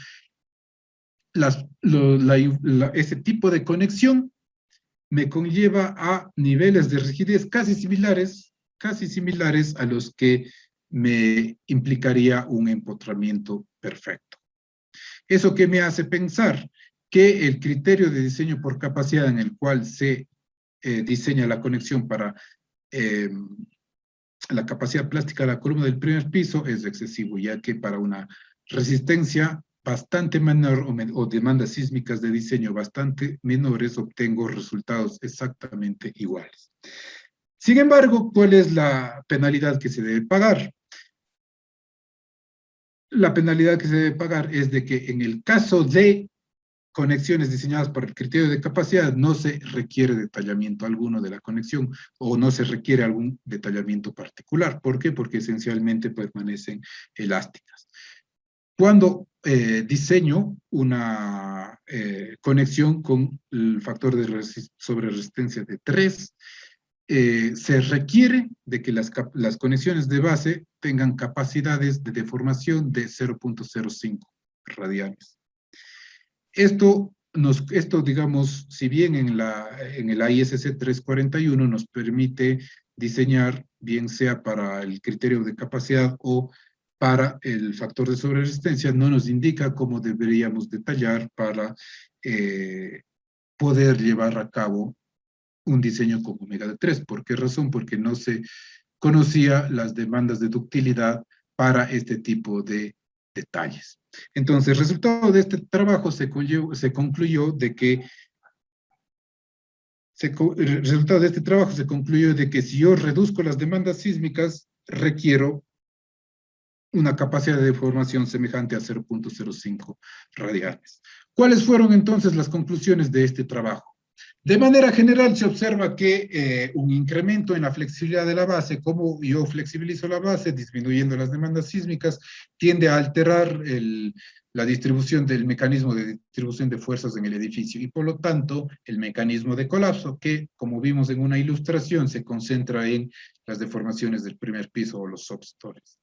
ese tipo de conexión me conlleva a niveles de rigidez casi similares a los que me implicaría un empotramiento perfecto. ¿Eso qué me hace pensar? Que el criterio de diseño por capacidad en el cual se diseña la conexión para la capacidad plástica de la columna del primer piso es excesivo, ya que para una resistencia bastante menor o demandas sísmicas de diseño bastante menores obtengo resultados exactamente iguales. Sin embargo, ¿cuál es la penalidad que se debe pagar? La penalidad que se debe pagar es de que en el caso de conexiones diseñadas por el criterio de capacidad no se requiere detallamiento alguno de la conexión o no se requiere algún detallamiento particular. ¿Por qué? Porque esencialmente permanecen elásticas. Cuando diseño una conexión con el factor de sobreresistencia de 3, se requiere de que las conexiones de base tengan capacidades de deformación de 0.05 radianes. Esto, digamos, si bien en el ISC 341 nos permite diseñar, bien sea para el criterio de capacidad o para el factor de sobreresistencia, no nos indica cómo deberíamos detallar para poder llevar a cabo un diseño con omega de 3. ¿Por qué razón? Porque no se conocía las demandas de ductilidad para este tipo de detalles. Entonces, el resultado de este trabajo se concluyó de que si yo reduzco las demandas sísmicas, requiero una capacidad de deformación semejante a 0.05 radianes. ¿Cuáles fueron entonces las conclusiones de este trabajo? De manera general se observa que un incremento en la flexibilidad de la base, como yo flexibilizo la base, disminuyendo las demandas sísmicas, tiende a alterar la distribución del mecanismo de distribución de fuerzas en el edificio y por lo tanto el mecanismo de colapso que, como vimos en una ilustración, se concentra en las deformaciones del primer piso o los substores.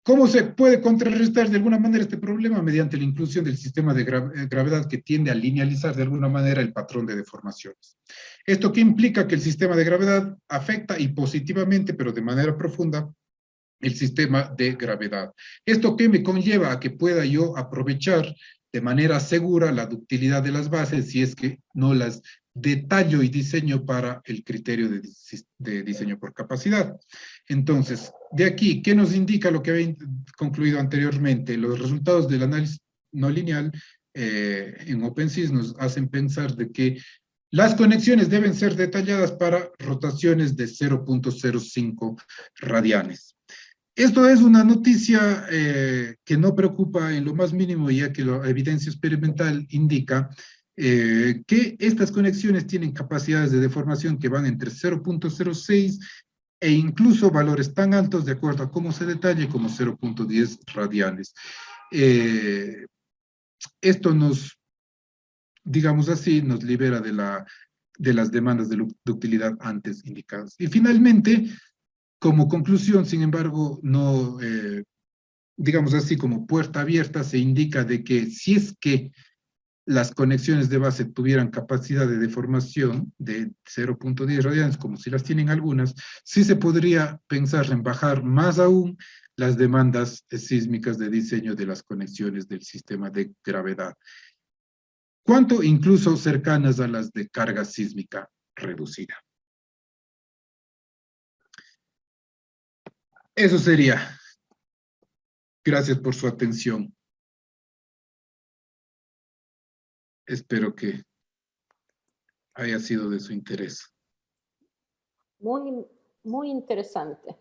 ¿Cómo se puede contrarrestar de alguna manera este problema? Mediante la inclusión del sistema de gravedad que tiende a linealizar de alguna manera el patrón de deformaciones. ¿Esto qué implica? Que el sistema de gravedad afecta y positivamente, pero de manera profunda, el sistema de gravedad. ¿Esto qué me conlleva? A que pueda yo aprovechar de manera segura la ductilidad de las bases si es que no las detallo y diseño para el criterio de diseño por capacidad. Entonces, de aquí, ¿qué nos indica lo que había concluido anteriormente? Los resultados del análisis no lineal en OpenSys nos hacen pensar de que las conexiones deben ser detalladas para rotaciones de 0.05 radianes. Esto es una noticia que no preocupa en lo más mínimo, ya que la evidencia experimental indica que estas conexiones tienen capacidades de deformación que van entre 0.06 e incluso valores tan altos, de acuerdo a cómo se detalle, como 0.10 radianes. Esto nos, digamos así, nos libera de las demandas de ductilidad antes indicadas. Y finalmente, como conclusión, sin embargo, no, digamos así, como puerta abierta, se indica de que si es que las conexiones de base tuvieran capacidad de deformación de 0.10 radianes, como si las tienen algunas, sí se podría pensar en bajar más aún las demandas sísmicas de diseño de las conexiones del sistema de gravedad, cuanto incluso cercanas a las de carga sísmica reducida. Eso sería. Gracias por su atención. Espero que haya sido de su interés. Muy, muy interesante,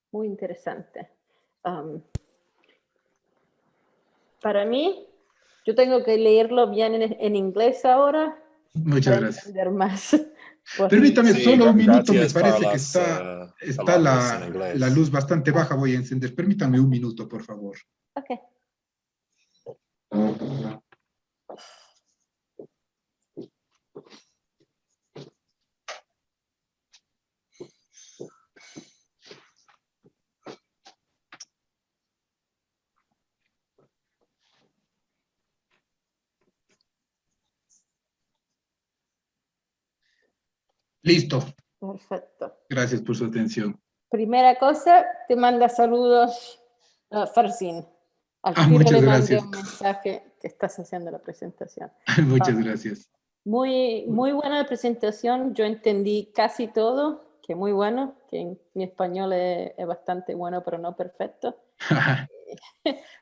muy interesante. Para mí, yo tengo que leerlo bien en inglés ahora. Muchas gracias. Entender más. Permítame Sí, solo un minuto, me gracias para parece que las está palabras en la inglés. luz bastante baja, voy a encender. Permítame un minuto, por favor. Ok. Listo. Perfecto. Gracias por su atención. Primera cosa, te manda saludos Farzin. Al tiro Muchas le mandé gracias. un mensaje que estás haciendo la presentación. Muchas gracias. Muy, muy buena la presentación. Yo entendí casi todo, que muy bueno, que mi español es bastante bueno, pero no perfecto.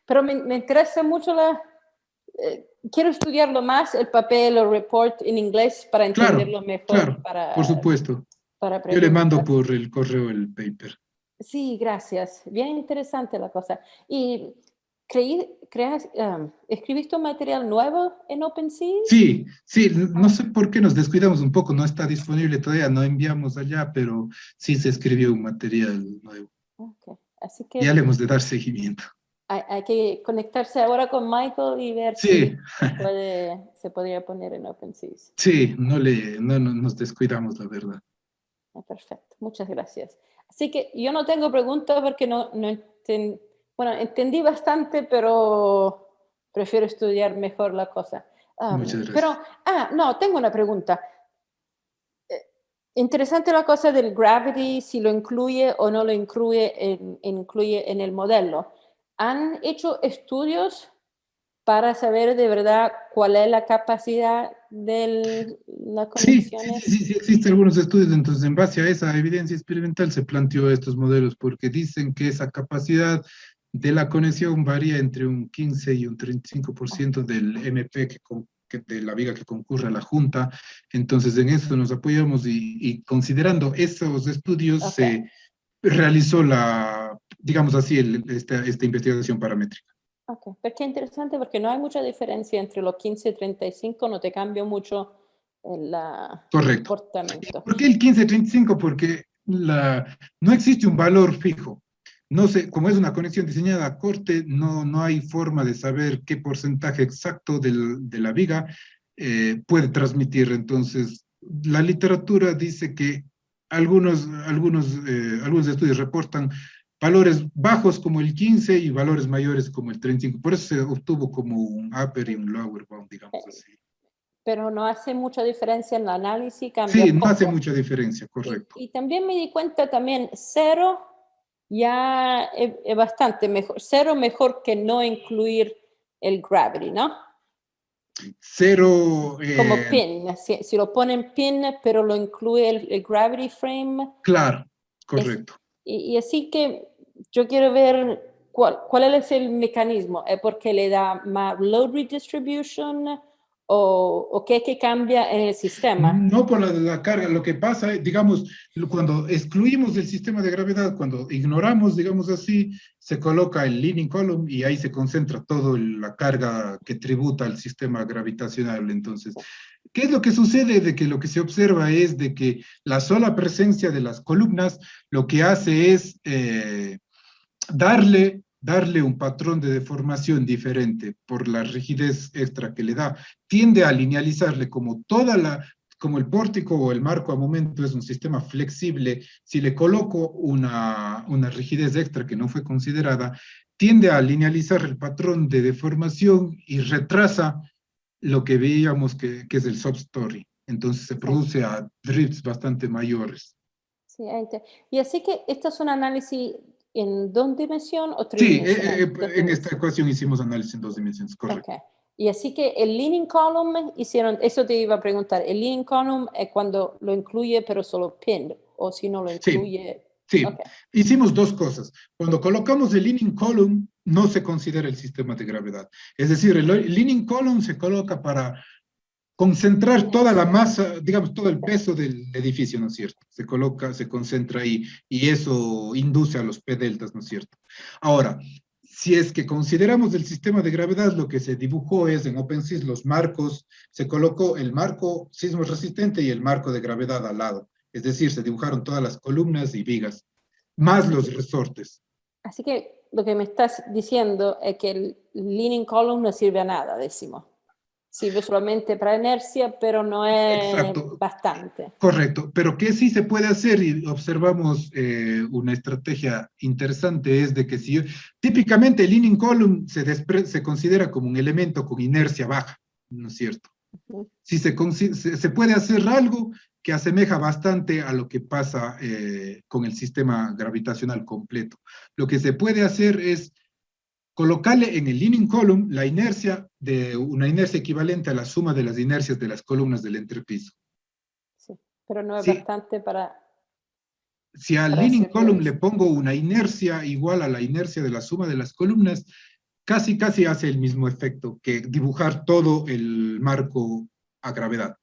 Pero me interesa mucho quiero estudiarlo más, el papel o report en inglés para entenderlo mejor. Claro, por supuesto. Para Yo le mando preguntar. por el correo el paper. Sí, gracias. Bien interesante la cosa. ¿Y escribiste un material nuevo en OpenSea? Sí, no sé por qué nos descuidamos un poco, no está disponible todavía, no enviamos allá, pero sí se escribió un material nuevo. Okay. Así que Ya le hemos de dar seguimiento. hay que conectarse ahora con Michael y ver Sí, si se podría poner en OpenSea. sí, no nos descuidamos, la verdad. Perfecto, muchas gracias. Así que yo no tengo preguntas porque bueno, entendí bastante, pero prefiero estudiar mejor la cosa. Muchas Pero, gracias. no, tengo una pregunta. Interesante la cosa del gravity, si lo incluye o no lo incluye en el modelo. ¿Han hecho estudios para saber de verdad cuál es la capacidad de las Sí, sí, sí, conexiones? sí, sí, existen algunos estudios, entonces en base a esa evidencia experimental se planteó estos modelos porque dicen que esa capacidad de la conexión varía entre un 15 y un 35% del MP de la viga que concurre a la junta, entonces en eso nos apoyamos y considerando esos estudios Ok, se realizó digamos así, esta investigación paramétrica. ok. Porque es interesante porque no hay mucha diferencia entre los 15 y 35, no te cambia mucho el Correcto. comportamiento. ¿Por qué el 15-35? Porque no existe un valor fijo. No sé, como es una conexión diseñada a corte, no hay forma de saber qué porcentaje exacto de la viga puede transmitir. Entonces, la literatura dice que algunos estudios reportan valores bajos como el 15 y valores mayores como el 35. Por eso se obtuvo como un upper y un lower bound, digamos Eh, así. pero no hace mucha diferencia en el análisis, cambia Sí, no hace poco. mucha diferencia, Y, correcto. y también me di cuenta también, cero ya es bastante mejor. Cero mejor que no incluir el gravity, ¿no? Cero, Como pin. Si lo ponen pin, pero lo incluye el gravity frame. claro, Es, correcto. y así que yo quiero ver cuál es el mecanismo. ¿Es porque le da más load redistribution o qué que cambia en el sistema? No por la carga, lo que pasa, digamos, cuando excluimos el sistema de gravedad, cuando ignoramos, digamos así, se coloca el leading column y ahí se concentra toda la carga que tributa al sistema gravitacional. Entonces, ¿qué es lo que sucede? De que lo que se observa es de que la sola presencia de las columnas lo que hace es darle un patrón de deformación diferente por la rigidez extra que le da. Tiende a linealizarle como el pórtico o el marco a momento es un sistema flexible, si le coloco una rigidez extra que no fue considerada, tiende a linealizar el patrón de deformación y retrasa lo que veíamos que es el substory. Entonces se Sí, produce a drifts bastante mayores. sí, y así que esto es un análisis en dos dimensiones o Sí, tridimensional. Dos en esta dimensiones. ecuación hicimos análisis en dos dimensiones, Ok. correcto. Y así que el leaning column hicieron, eso te iba a preguntar, el leaning column es cuando lo incluye pero solo pin, o si no lo Sí, incluye. Ok, sí, hicimos dos cosas. Cuando colocamos el leaning column, no se considera el sistema de gravedad. Es decir, el leaning column se coloca para concentrar toda la inercia. masa, digamos, todo el peso del edificio, ¿no es cierto? Se coloca, se concentra ahí y eso induce a los P deltas, ¿no es cierto? Ahora, si es que consideramos el sistema de gravedad, lo que se dibujó es en OpenSys los marcos, se colocó el marco sismo resistente y el marco de gravedad al lado. Es decir, se dibujaron todas las columnas y vigas, más Así los que, resortes. así que lo que me estás diciendo es que el leaning column no sirve a nada, decimos. Sirve solamente para inercia, pero no es Exacto, bastante. correcto, pero ¿qué sí se puede hacer? Y observamos una estrategia interesante, es de que si típicamente el leaning column se considera como un elemento con inercia baja, ¿no es cierto? Ujú. Si se puede hacer algo que asemeja bastante a lo que pasa con el sistema gravitacional completo. Lo que se puede hacer es colocarle en el leaning column la inercia de una inercia equivalente a la suma de las inercias de las columnas del entrepiso. Sí, pero no es Sí, bastante si al para leaning hacerlo column le eso. pongo una inercia igual a la inercia de la suma de las columnas, casi hace el mismo efecto que dibujar todo el marco a gravedad.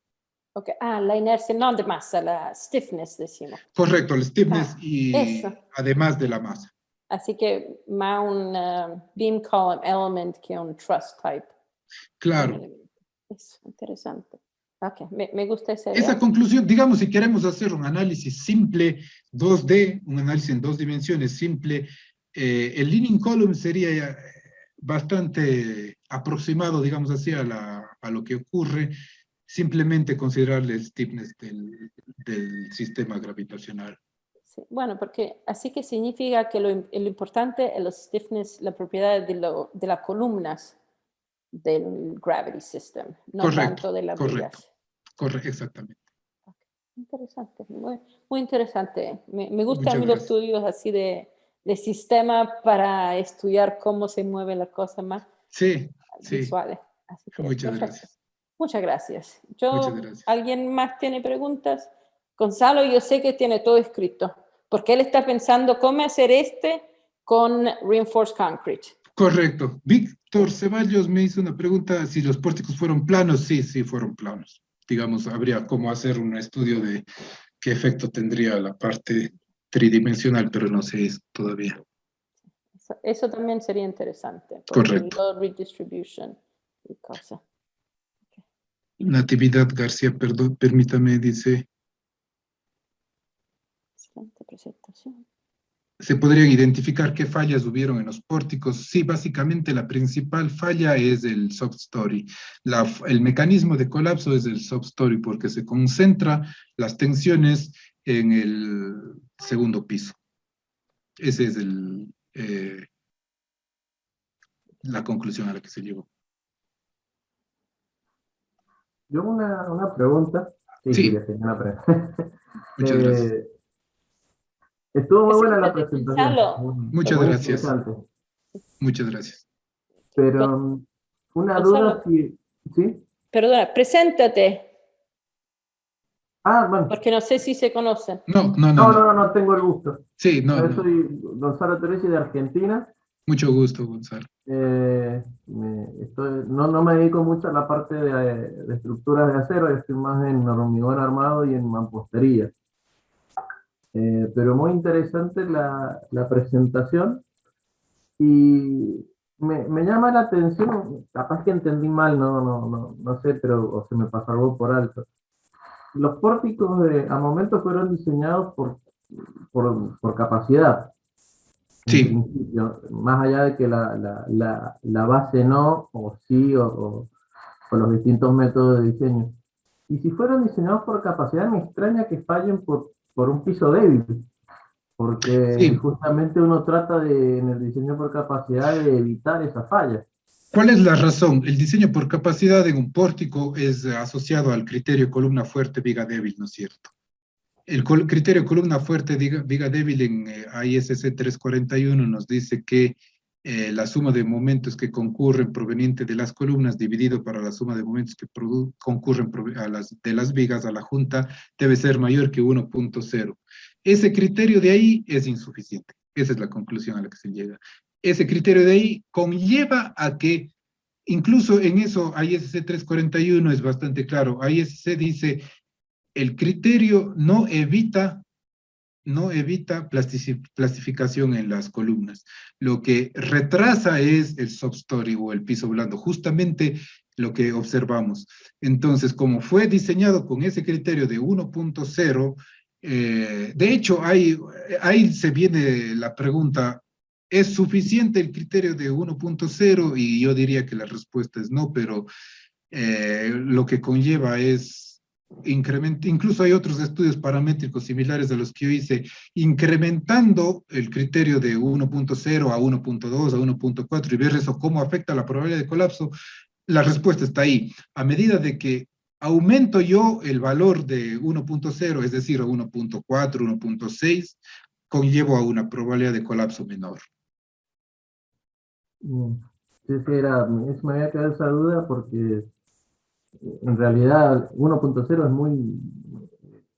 Okay. La inercia no de masa, la stiffness decimos. Correcto, el stiffness Eso. y además de la masa. Así que más un beam column element que un truss type. Un Claro, elemento. Es interesante. Ok, me gusta esa esa idea. conclusión, digamos, si queremos hacer un análisis simple 2D, un análisis en dos dimensiones simple, el leaning column sería bastante aproximado, digamos así, a lo que ocurre, simplemente considerarle el stiffness del sistema gravitacional. Sí, bueno, porque así que significa que lo importante es los stiffness, la propiedad de las columnas del gravity system, no Correcto, tanto de las correcto, vigas. correcto, exactamente. Ok, interesante, muy interesante. Me gustan a Muchas mí los gracias. estudios así de sistema para estudiar cómo se mueven las cosas más Sí, sí, visuales. Así que muchas perfecto. gracias. Muchas gracias. Muchas Yo, gracias. ¿alguien más tiene preguntas? Gonzalo, yo sé que tiene todo escrito, porque él está pensando cómo hacer con reinforced concrete. Correcto. Víctor Ceballos me hizo una pregunta, si los pórticos fueron planos. Sí, sí, fueron planos. Digamos, habría como hacer un estudio de qué efecto tendría la parte tridimensional, pero no sé eso todavía. Eso también sería interesante, por el Correcto. load redistribution y cosas. Okay. Natividad García, perdón, permítame, dice, Excelente presentación. ¿se podrían identificar qué fallas hubieron en los pórticos? Sí, básicamente la principal falla es el soft story. El mecanismo de colapso es el soft story porque se concentra las tensiones en el segundo piso. Esa es la conclusión a la que se llegó. Yo una pregunta. Sí, sí, Sí, ya tenía una pregunta. muchas gracias. Estuvo muy buena la Preséntate, presentación, Gonzalo. Muchas muy gracias. interesante. Muchas gracias. Pero una duda, Gonzalo, si, ¿sí? perdona, preséntate, Ah, bueno, porque no sé si se conocen. No, no, no, no, no. no, no, no tengo el gusto. Sí, no, Yo no. soy Gonzalo Teresi de Argentina. Mucho gusto, Gonzalo. No me dedico mucho a la parte de estructuras de acero, yo estoy más en hormigón armado y en mampostería. Pero muy interesante la presentación y me llama la atención, capaz que entendí mal, no sé, pero o se me pasó algo por alto. Los pórticos a momento fueron diseñados por capacidad, en Sí, principio, más allá de que la base no, o sí, o los distintos métodos de diseño. Y si fueron diseñados por capacidad, me extraña que fallen por un piso débil, porque sí. justamente uno trata en el diseño por capacidad de evitar esa falla. ¿Cuál es la razón? El diseño por capacidad en un pórtico es asociado al criterio columna fuerte, viga débil, ¿no es cierto? El criterio columna fuerte, viga débil en ISC 341 nos dice que la suma de momentos que concurren proveniente de las columnas dividido para la suma de momentos que concurren de las vigas a la junta debe ser mayor que 1.0. Ese criterio de ahí es insuficiente. Esa es la conclusión a la que se llega. Ese criterio de ahí conlleva a que, incluso en eso, ISC 341 es bastante claro. ISC dice, el criterio no evita plastificación en las columnas. Lo que retrasa es el soft story o el piso blando, justamente lo que observamos. Entonces, como fue diseñado con ese criterio de 1.0, de hecho, ahí se viene la pregunta, ¿es suficiente el criterio de 1.0? Y yo diría que la respuesta es no, pero lo que conlleva es incluso hay otros estudios paramétricos similares a los que yo hice, incrementando el criterio de 1.0 a 1.2 a 1.4 y ver eso cómo afecta la probabilidad de colapso. La respuesta está ahí. A medida de que aumento yo el valor de 1.0, es decir, a 1.4, 1.6, conllevo a una probabilidad de colapso menor. Mm, Sí, sí, me había quedado esa duda porque en realidad 1.0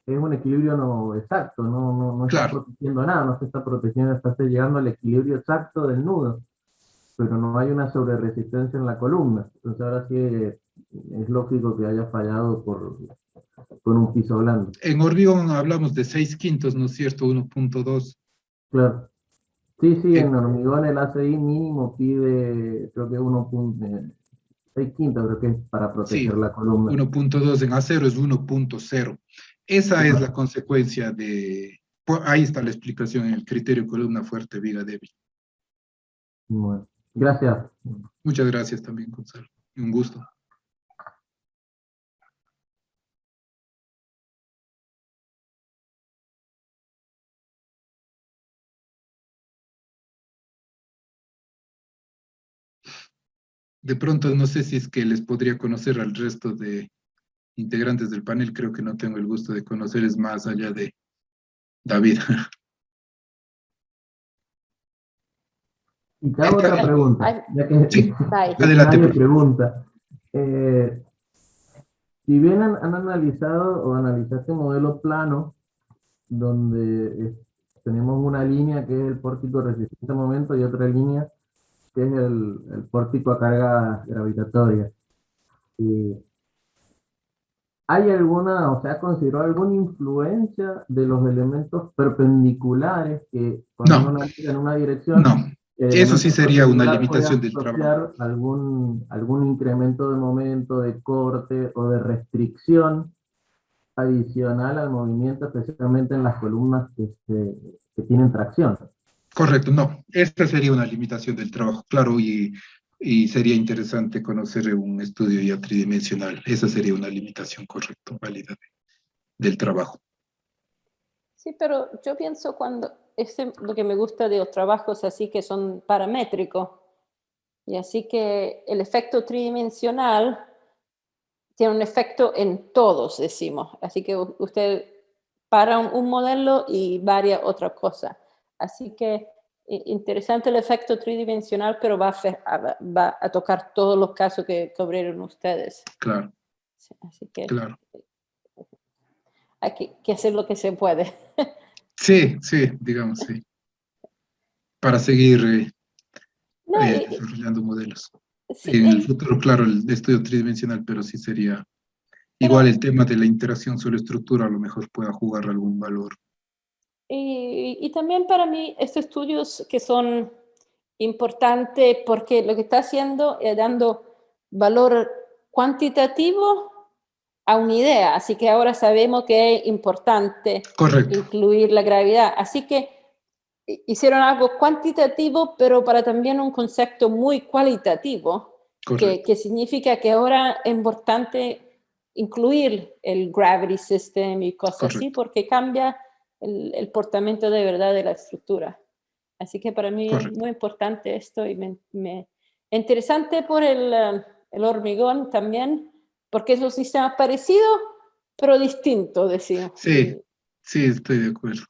es un equilibrio no exacto, no está Claro, protegiendo nada, no se está protegiendo, está llegando al equilibrio exacto del nudo, pero no hay una sobreresistencia en la columna. Entonces ahora sí es lógico que haya fallado por un piso blando. en hormigón hablamos de 6 quintos, ¿no es cierto? 1.2. Claro. Sí, sí, en hormigón el ACI mínimo pide, creo que 1.6 quintos, creo que es para Sí, proteger la columna. 1.2 en acero es 1.0. Esa es la Claro. consecuencia ahí está la explicación en el criterio columna fuerte, viga débil. Bueno, gracias. Muchas gracias también, Gonzalo. Un gusto. De pronto no sé si es que les podría conocer al resto de integrantes del panel, creo que no tengo el gusto de conocerles más allá de David. Y te hago otra pregunta, ya que, Sí, ya que adelante, nadie por favor. pregunta. Si bien han analizado o analizaste un modelo plano, donde tenemos una línea que es el pórtico resistente a momento y otra línea que es el pórtico a carga gravitatoria. ¿Hay alguna, o sea, considerado alguna influencia de los elementos perpendiculares que cuando uno No, naviga en una dirección, no. el Eso sí elemento sería una perpendicular puede limitación del trabajo. asociar algún incremento de momento, de corte o de restricción adicional al movimiento, especialmente en las columnas que tienen tracción? Correcto, no. Esta sería una limitación del trabajo, claro, y sería interesante conocer un estudio ya tridimensional. Esa sería una limitación correcta, válida del trabajo. Sí, pero yo pienso lo que me gusta de los trabajos así que son paramétricos, y así que el efecto tridimensional tiene un efecto en todos, decimos. Así que usted para un modelo y varia otra cosa. Así que interesante el efecto tridimensional, pero va a tocar todos los casos que cubrieron ustedes. Claro, Sí, así que claro. hay que hacer lo que se puede. Sí, sí, digamos, sí. Para seguir No, desarrollando modelos. sí, En el futuro, claro, el estudio tridimensional, pero sí sería igual pero el tema de la interacción solo-estructura, a lo mejor pueda jugar algún valor. y también para mí estos estudios que son importantes porque lo que está haciendo es dando valor cuantitativo a una idea, así que ahora sabemos que es importante Correcto, incluir la gravedad, así que hicieron algo cuantitativo, pero para también un concepto muy cualitativo, correcto, que significa que ahora es importante incluir el gravity system y cosas así, correcto, porque cambia el portamiento de verdad de la estructura. Así que para mí es correcto. muy importante esto y interesante por el hormigón también, porque es un sistema parecido, pero distinto, decimos. Sí, sí, estoy de acuerdo.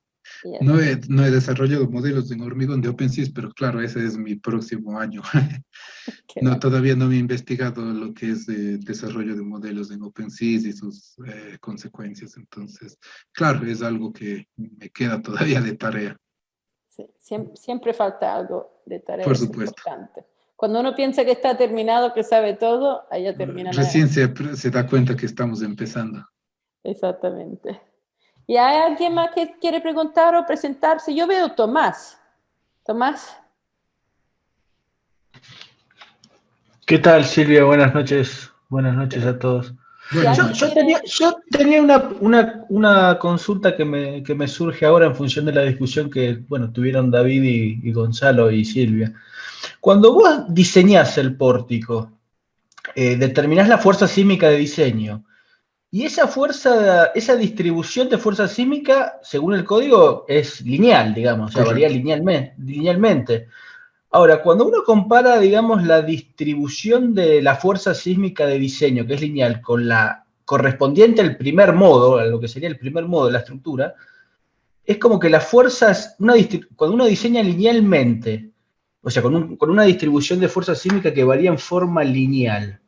Y No he desarrollado modelos en hormigón de OpenSys, pero claro, ese es mi próximo año. qué No, bueno. todavía no me he investigado lo que es desarrollo de modelos en OpenSys y sus consecuencias. Entonces, claro, es algo que me queda todavía de tarea, Sí, siempre falta algo de por tareas supuesto. importantes. Cuando uno piensa que está terminado, que sabe todo, allá termina nada. Recién se da cuenta que estamos empezando. Exactamente. ¿Y hay alguien más que quiere preguntar o presentarse? Yo veo Tomás. Tomás. ¿Qué tal, Silvia? Buenas noches. Buenas noches a todos. Si Buenas alguien noches. quiere... Yo tenía una consulta que me surge ahora en función de la discusión que, bueno, tuvieron David y Gonzalo y Silvia. Cuando vos diseñás el pórtico, determinás la fuerza sísmica de diseño, y esa distribución de fuerza sísmica, según el código, es lineal, digamos, o sea, varía Correcto, linealmente. Ahora, cuando uno compara, digamos, la distribución de la fuerza sísmica de diseño, que es lineal, con la correspondiente al primer modo, a lo que sería el primer modo de la estructura, es como que las fuerzas, cuando uno diseña linealmente, o sea, con una distribución de fuerza sísmica que varía en forma lineal,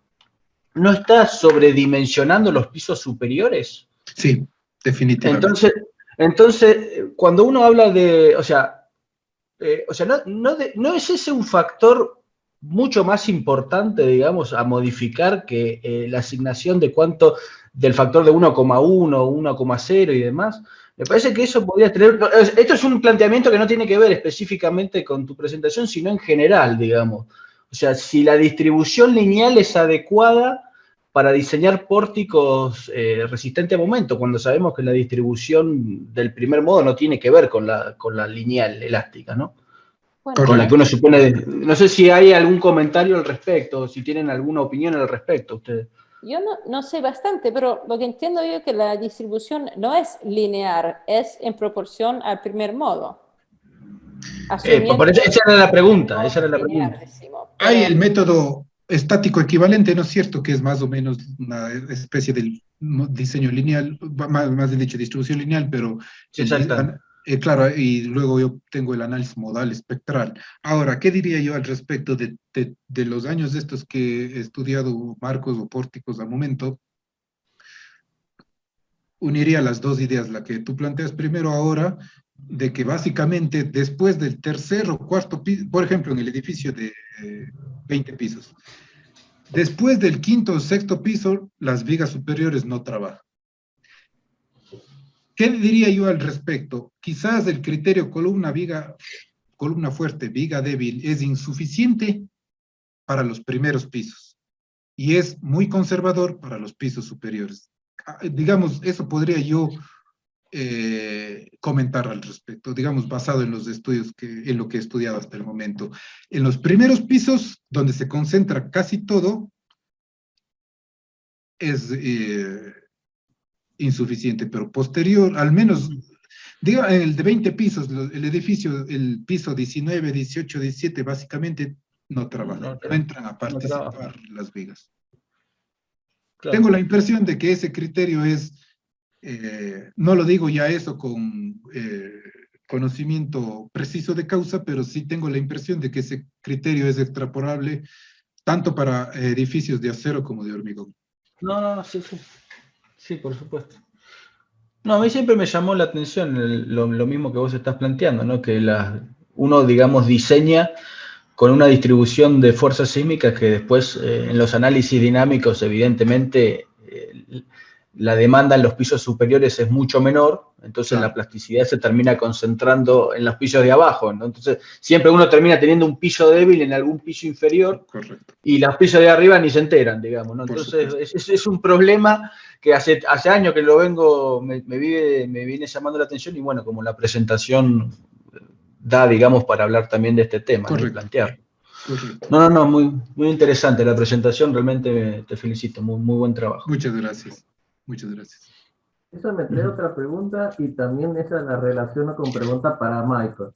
¿no está sobredimensionando los pisos superiores? sí, definitivamente. Entonces, cuando uno habla de, no es ese un factor mucho más importante, digamos, a modificar que la asignación de del factor de 1,1, 1,0 y demás. Me parece que eso podría tener. Esto es un planteamiento que no tiene que ver específicamente con tu presentación, sino en general, digamos. O sea, si la distribución lineal es adecuada para diseñar pórticos resistentes a momento, cuando sabemos que la distribución del primer modo no tiene que ver con la lineal elástica, ¿no? Bueno, Con la Correcto. que uno supone. No sé si hay algún comentario al respecto, si tienen alguna opinión al respecto ustedes. yo no sé bastante, pero lo que entiendo yo es que la distribución no es lineal, es en proporción al primer modo. Asumiendo Esa era la el primer pregunta, esa modo era la lineal, pregunta. decimos. Hay Pero el método estático equivalente, ¿no es cierto? Que es más o menos una especie del diseño lineal, más bien dicho, distribución lineal, pero Sí, exacto. claro, y luego yo tengo el análisis modal espectral. Ahora, ¿qué diría yo al respecto de los años estos que he estudiado marcos o pórticos al momento? Uniría las dos ideas, la que tú planteas primero ahora, de que básicamente después del tercer o cuarto piso, por ejemplo, en el edificio de 20 pisos, después del quinto o sexto piso, las vigas superiores no trabajan. ¿Qué diría yo al respecto? Quizás el criterio columna fuerte, viga débil, es insuficiente para los primeros pisos y es muy conservador para los pisos superiores. Digamos, eso podría yo comentar al respecto, digamos, basado en los estudios, en lo que he estudiado hasta el momento. En los primeros pisos, donde se concentra casi todo, es insuficiente, pero posterior, al menos, diga, el de 20 pisos, el edificio, el piso 19, 18, 17, básicamente no trabajan, no entran a participar las vigas. Claro. Tengo la impresión de que ese criterio es, no lo digo ya eso con conocimiento preciso de causa, pero sí tengo la impresión de que ese criterio es extrapolable tanto para edificios de acero como de hormigón. No, sí, sí. Sí, por supuesto. No, a mí siempre me llamó la atención lo mismo que vos estás planteando, ¿no? Que uno, digamos, diseña con una distribución de fuerzas sísmicas que después en los análisis dinámicos, evidentemente, la demanda en los pisos superiores es mucho menor, entonces la plasticidad se termina concentrando en los pisos de abajo, ¿no? Entonces siempre uno termina teniendo un piso débil en algún piso inferior. Correcto. Y los pisos de arriba ni se enteran, digamos, ¿no? Entonces es un problema que hace años que lo vengo, me viene llamando la atención y bueno, como la presentación da, digamos, para hablar también de este tema, ¿no? Y plantearlo. Correcto. No, muy interesante la presentación, realmente te felicito, muy buen trabajo. Muchas gracias, muchas gracias. Eso me trae otra pregunta y también esa la relaciono con pregunta para Michael.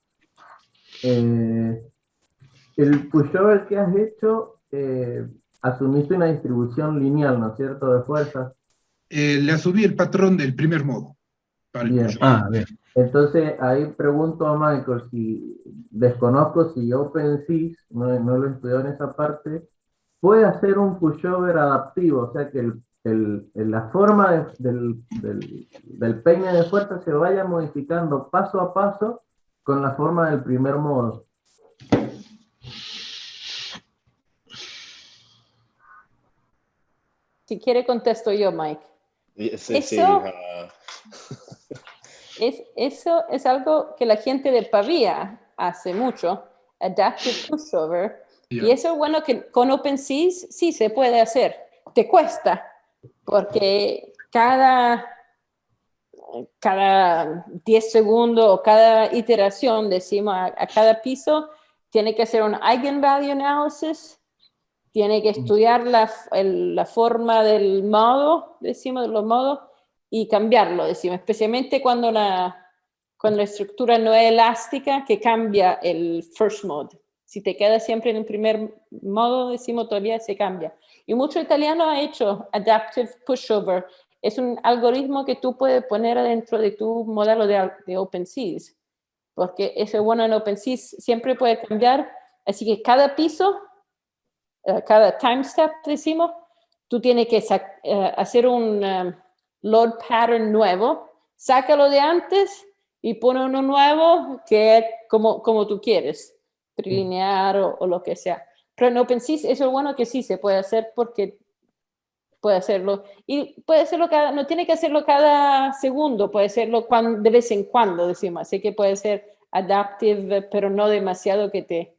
El pushover que has hecho, asumiste una distribución lineal, ¿no es cierto?, de fuerzas. Le asumí el patrón del primer modo. Bien. Bien. Entonces ahí pregunto a Michael si desconozco si OpenSys, no lo he estudiado en esa parte, puede hacer un pushover adaptivo, o sea que la forma del peine de fuerza se vaya modificando paso a paso con la forma del primer modo. Si quiere contesto yo, Mike. Sí, Eso es algo que la gente de Pavía hace mucho, adaptive pushover. Y eso es bueno que con OpenSys sí se puede hacer. Te cuesta, porque cada 10 segundos o cada iteración, decimos, a cada piso, tiene que hacer un eigenvalue analysis, tiene que estudiar la forma del modo, decimos, de los modos, y cambiarlo, decimos, especialmente cuando la estructura no es elástica, que cambia el first mode. Si te quedas siempre en el primer modo, decimos, todavía se cambia. Y mucho italiano ha hecho adaptive pushover. Es un algoritmo que tú puedes poner adentro de tu modelo de OpenSys, porque eso es bueno en OpenSys, siempre puede cambiar. Así que cada piso, cada time step, decimos, tú tienes que hacer un load pattern nuevo, sácalo de antes y pone uno nuevo que es como tú quieres, trilinear o lo que sea. Pero en OpenSys eso es bueno que sí se puede hacer porque puede hacerlo. Y puede hacerlo no tiene que hacerlo cada segundo, puede hacerlo de vez en cuando, decimos. Así que puede ser adaptive, pero no demasiado que te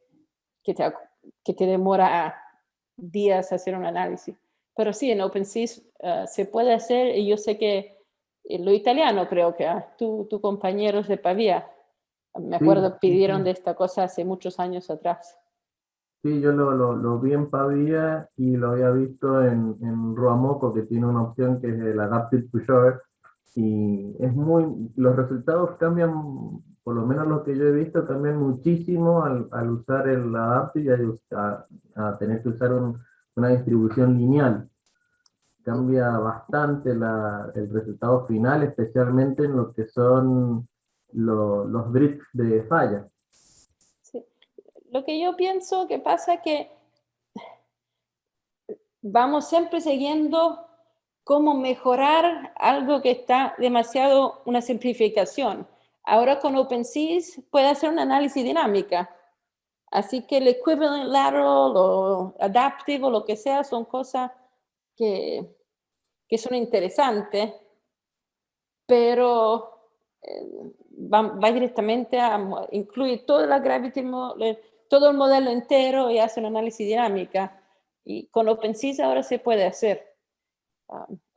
demora días hacer un análisis. Pero sí, en OpenSys se puede hacer, y yo sé que lo italiano creo que tu compañeros de Pavía, me acuerdo, pidieron de esta cosa hace muchos años atrás. Sí, yo lo vi en Pavía y lo había visto en Ruamoco, que tiene una opción que es el Adaptive Pushover, y los resultados cambian, por lo menos lo que yo he visto, cambian muchísimo al usar el Adaptive y a tener que usar una distribución lineal. Cambia bastante el resultado final, especialmente en lo que son los drifts de falla. Sí. Lo que yo pienso que pasa es que vamos siempre siguiendo cómo mejorar algo que está demasiado una simplificación. Ahora con OpenSeas puede hacer un análisis dinámica. Así que el equivalent lateral o adaptive o lo que sea son cosas que son interesantes, pero va directamente a incluir toda la gravity, todo el modelo entero y hace un análisis dinámica. Y con OpenSeas ahora se puede hacer.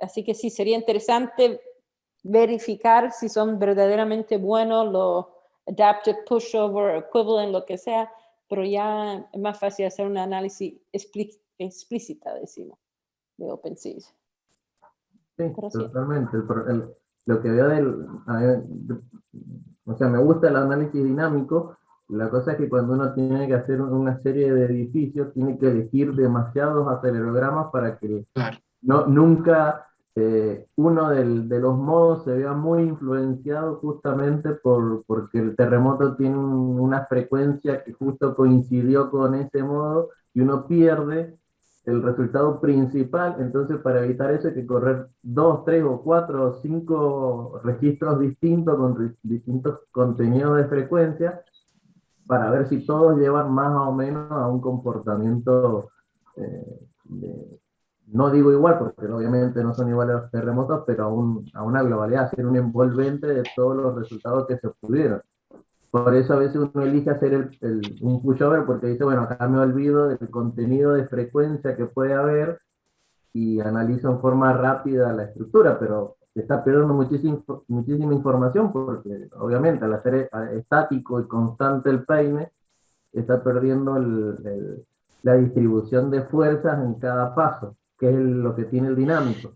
Así que sí, sería interesante verificar si son verdaderamente buenos los adaptive pushover, equivalent, lo que sea, pero ya es más fácil hacer un análisis explícita, decimos, de OpenSeas. Sí, Pero sí. totalmente. Lo que veo o sea, me gusta el análisis dinámico. La cosa es que cuando uno tiene que hacer una serie de edificios, tiene que elegir demasiados acelerogramas para que Claro. nunca uno de los modos se vea muy influenciado justamente porque el terremoto tiene una frecuencia que justo coincidió con ese modo y uno pierde el resultado principal. Entonces, para evitar eso hay que correr 2, 3 o 4 o 5 registros distintos con distintos contenidos de frecuencia para ver si todos llevan más o menos a un comportamiento no digo igual, porque obviamente no son iguales los terremotos, pero a una globalidad, hacer un envolvente de todos los resultados que se obtuvieron. Por eso a veces uno elige hacer un pushover, porque dice, bueno, acá me olvido del contenido de frecuencia que puede haber y analizo en forma rápida la estructura, pero se está perdiendo muchísima información, porque obviamente al hacer estático y constante el peine, está perdiendo la distribución de fuerzas en cada paso, que es lo que tiene el dinámico.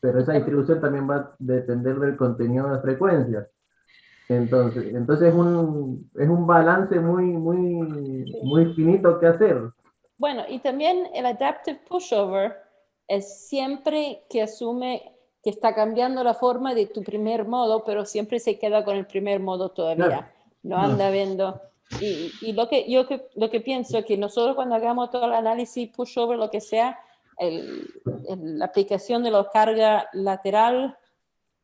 Pero esa distribución también va a depender del contenido de frecuencias. Entonces es un balance muy finito que hacer. Bueno, y también el adaptive pushover es siempre que asume que está cambiando la forma de tu primer modo, pero siempre se queda con el primer modo todavía. Claro. No anda viendo. Y lo que pienso es que nosotros cuando hagamos todo el análisis pushover, lo que sea, la aplicación de la carga lateral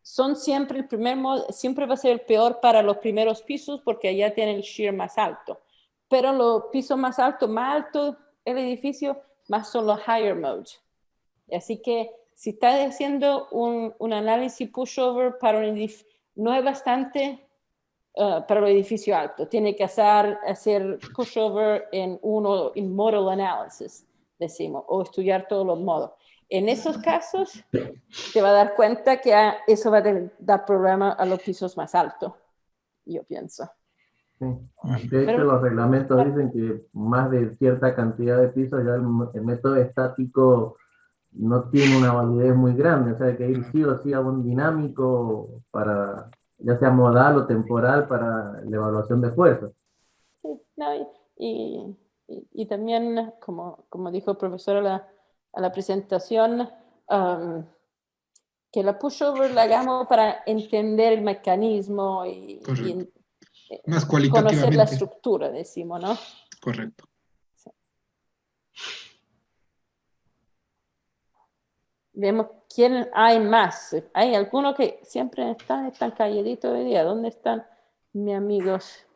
son siempre el primer modo, siempre va a ser el peor para los primeros pisos porque allá tiene el shear más alto. Pero los pisos más altos el edificio, más son los higher modes. Así que si estás haciendo un análisis pushover para un edificio, no es bastante para los edificios altos. Tiene que hacer pushover en model analysis, decimos, o estudiar todos los modos. En esos casos, te va a dar cuenta que eso va a dar problema a los pisos más altos, yo pienso. Sí. De hecho, los reglamentos dicen que más de cierta cantidad de pisos ya el método estático no tiene una validez muy grande, o sea, hay que ir sí o sí a un dinámico para, ya sea modal o temporal, para la evaluación de fuerzas. Sí, no, y también, como dijo el profesor a la presentación, que la pushover la hagamos para entender el mecanismo y más conocer la estructura, decimos, ¿no? Correcto. Sí. Vemos quién hay más. Hay algunos que siempre están calladitos hoy día. ¿Dónde están mis amigos?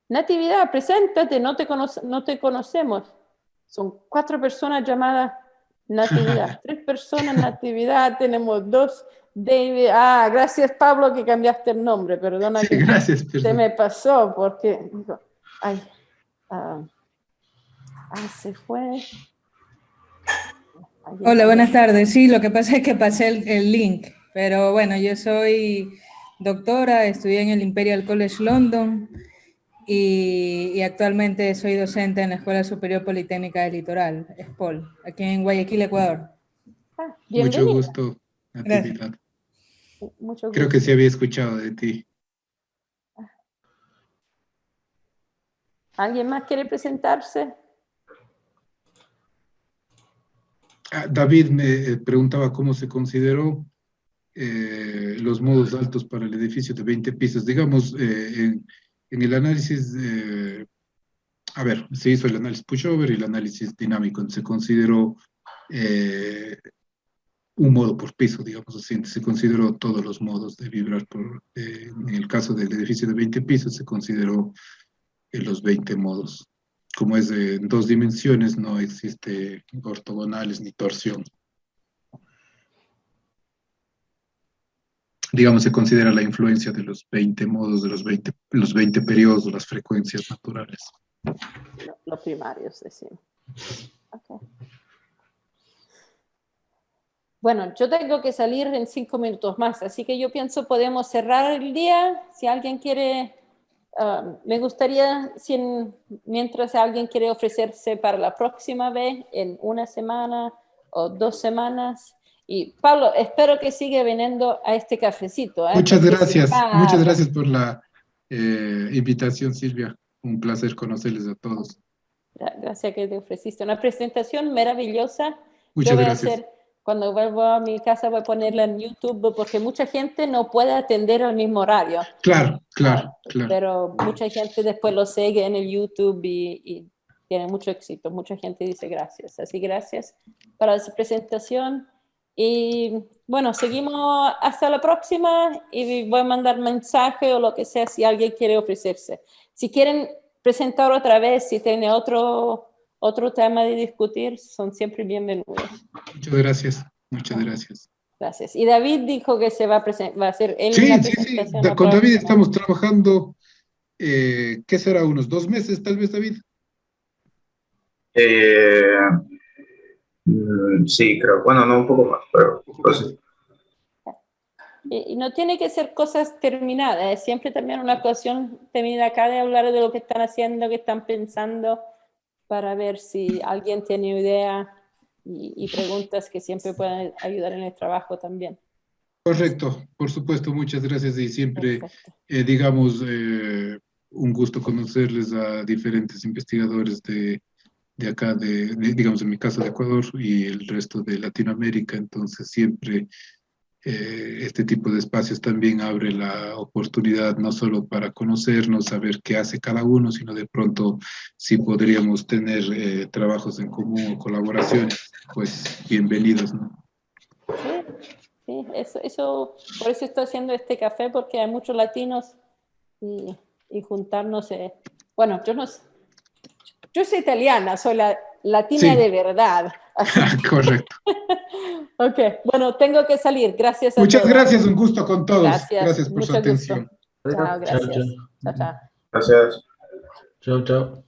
Natividad, preséntate, no te conocemos. Son 4 personas llamadas Natividad, 3 personas Natividad, tenemos 2 David. Gracias Pablo que cambiaste el nombre, perdona que gracias, se me pasó porque se fue. Hola, buenas tardes. Sí, lo que pasa es que pasé el link, pero bueno, yo soy doctora, estudié en el Imperial College London y actualmente soy docente en la Escuela Superior Politécnica del Litoral, ESPOL, aquí en Guayaquil, Ecuador. Mucho gusto, Natividad. Mucho gusto. Creo que sí había escuchado de ti. ¿Alguien más quiere presentarse? David me preguntaba cómo se consideró los modos altos para el edificio de 20 pisos. Digamos, en el análisis, a ver, se hizo el análisis pushover y el análisis dinámico. Se consideró un modo por piso, digamos así. Se consideró todos los modos de vibrar. En el caso del edificio de 20 pisos, se consideró los 20 modos. Como es de 2 dimensiones, no existe ortogonales ni torsión. Digamos, se considera la influencia de los 20 modos, de los 20 periodos, las frecuencias naturales. Los primarios, decimos. Okay. Bueno, yo tengo que salir en 5 minutos más, así que yo pienso podemos cerrar el día. Si alguien quiere, me gustaría, mientras alguien quiere ofrecerse para la próxima vez, en 1 semana o 2 semanas. Y Pablo, espero que siga viniendo a este cafecito. Muchas gracias por la invitación, Silvia. Un placer conocerles a todos. Gracias que te ofreciste. Una presentación maravillosa. Muchas gracias. Cuando vuelvo a mi casa voy a ponerla en YouTube porque mucha gente no puede atender al mismo horario. Claro. Pero mucha gente después lo sigue en el YouTube y tiene mucho éxito. Mucha gente dice gracias. Así gracias para esa presentación. Y bueno, seguimos hasta la próxima y voy a mandar mensaje o lo que sea si alguien quiere ofrecerse. Si quieren presentar otra vez, si tienen otro tema de discutir, son siempre bienvenidos. Muchas gracias. Gracias. Y David dijo que se va a hacer él una presentación. Sí. Con David estamos trabajando, ¿qué será? ¿Unos 2 meses tal vez, David? Sí, creo. Bueno, no, un poco más, pero pues, y no tiene que ser cosas terminadas, es siempre también una ocasión terminar acá de hablar de lo que están haciendo, que están pensando, para ver si alguien tiene idea y preguntas que siempre pueden ayudar en el trabajo también. Correcto, por supuesto, muchas gracias y siempre, digamos, un gusto conocerles a diferentes investigadores de acá, digamos, en mi caso de Ecuador y el resto de Latinoamérica. Entonces siempre este tipo de espacios también abre la oportunidad no solo para conocernos, saber qué hace cada uno, sino de pronto si podríamos tener trabajos en común o colaboraciones, pues bienvenidos, ¿no? Sí, por eso estoy haciendo este café, porque hay muchos latinos y juntarnos. Bueno, yo soy italiana, soy la latina de verdad. Correcto. Ok, bueno, tengo que salir. Gracias a Muchas todos. Gracias, un gusto con todos. Gracias Por su atención. Chao, gracias. Gracias. Chao.